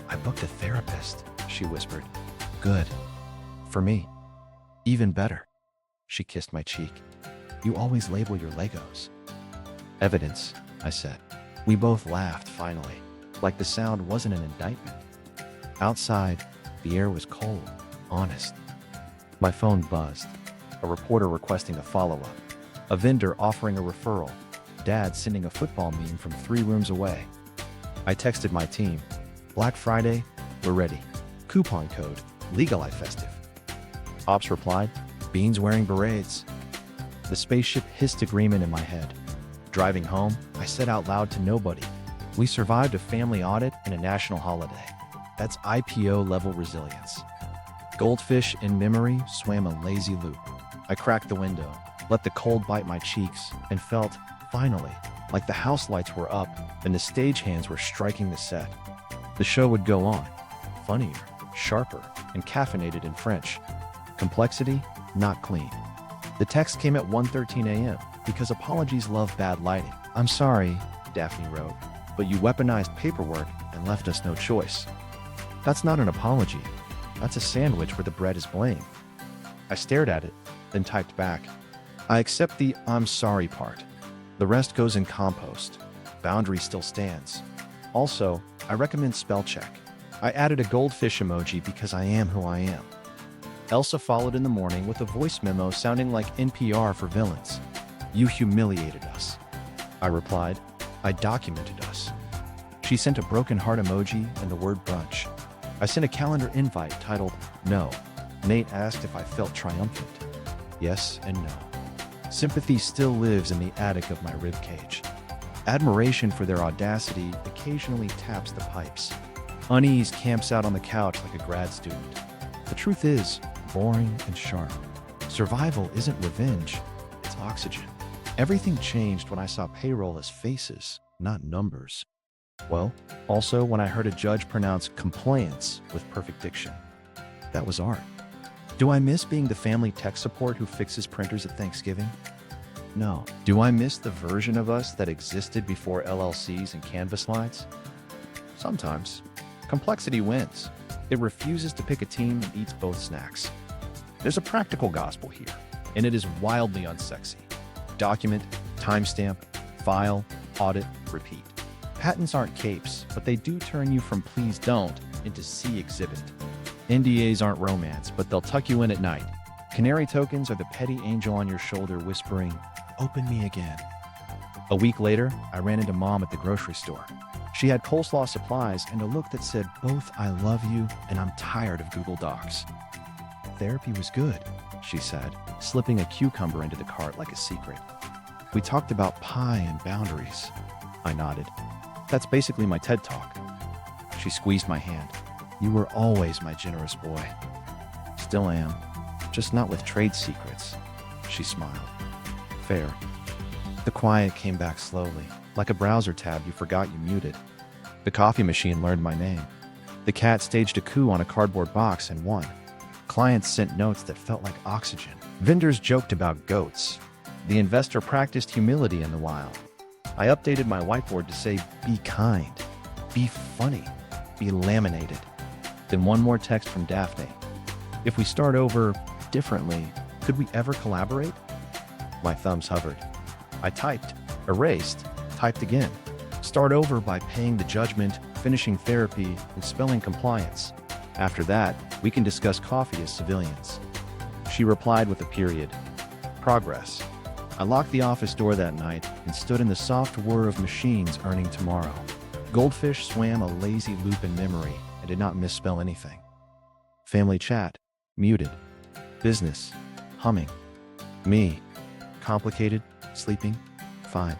"I booked a therapist," she whispered. "Good. For me. Even better." She kissed my cheek. "You always label your Legos." "Evidence," I said. We both laughed finally, like the sound wasn't an indictment. Outside, the air was cold, honest. My phone buzzed. A reporter requesting a follow-up. A vendor offering a referral. dad sending a football meme from 3 rooms away. I texted my team, Black Friday, we're ready. Coupon code, Legalize Festive. Ops replied, Beans wearing berets. The spaceship hissed agreement in my head. Driving home, I said out loud to nobody, we survived a family audit and a national holiday. That's IPO level resilience. Goldfish in memory swam a lazy loop. I cracked the window, let the cold bite my cheeks, and felt, finally, like the house lights were up and the stagehands were striking the set. The show would go on, funnier, sharper, and caffeinated in French. Complexity, not clean. The text came at 1:13 a.m. because apologies love bad lighting. I'm sorry, Daphne wrote, but you weaponized paperwork and left us no choice. That's not an apology. That's a sandwich where the bread is blamed. I stared at it, then typed back, I accept the I'm sorry part. The rest goes in compost. Boundary still stands. Also, I recommend spell check. I added a goldfish emoji because I am who I am. Elsa followed in the morning with a voice memo sounding like NPR for villains. You humiliated us. I replied, I documented us. She sent a broken heart emoji and the word brunch. I sent a calendar invite titled No. Nate asked if I felt triumphant. Yes and no. Sympathy still lives in the attic of my ribcage. Admiration for their audacity occasionally taps the pipes. Unease camps out on the couch like a grad student. The truth is, boring and sharp. Survival isn't revenge, it's oxygen. Everything changed when I saw payroll as faces, not numbers. Well, also when I heard a judge pronounce compliance with perfect diction. That was art. Do I miss being the family tech support who fixes printers at Thanksgiving? No. Do I miss the version of us that existed before LLCs and Canvas slides? Sometimes. Complexity wins. It refuses to pick a team and eats both snacks. There's a practical gospel here, and it is wildly unsexy. Document, timestamp, file, audit, repeat. Patents aren't capes, but they do turn you from please don't into see exhibit. NDAs aren't romance, but they'll tuck you in at night. Canary Tokens are the petty angel on your shoulder whispering, open me again. A week later, I ran into Mom at the grocery store. She had coleslaw supplies and a look that said both I love you and I'm tired of Google Docs. Therapy was good, she said, slipping a cucumber into the cart like a secret. We talked about pie and boundaries. I nodded. That's basically my TED Talk. She squeezed my hand. You were always my generous boy. Still am, just not with trade secrets. She smiled. Fair. The quiet came back slowly, like a browser tab you forgot you muted. The coffee machine learned my name. The cat staged a coup on a cardboard box and won. Clients sent notes that felt like oxygen. Vendors joked about goats. The investor practiced humility in the wild. I updated my whiteboard to say, be kind, be funny, be laminated. Then one more text from Daphne. If we start over differently, could we ever collaborate? My thumbs hovered. I typed, erased, typed again. Start over by paying the judgment, finishing therapy, and spelling compliance. After that, we can discuss coffee as civilians. She replied with a period. Progress. I locked the office door that night and stood in the soft whir of machines earning tomorrow. Goldfish swam a lazy loop in memory and did not misspell anything. Family chat, muted. Business, humming. Me, complicated, sleeping, fine.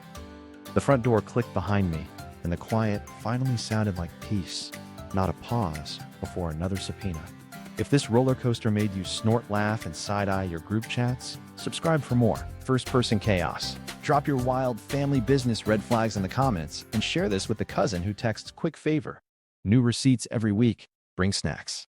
The front door clicked behind me, and the quiet finally sounded like peace, not a pause before another subpoena. If this roller coaster made you snort, laugh, and side-eye your group chats, subscribe for more first-person chaos. Drop your wild family business red flags in the comments and share this with the cousin who texts quick favor. New receipts every week. Bring snacks.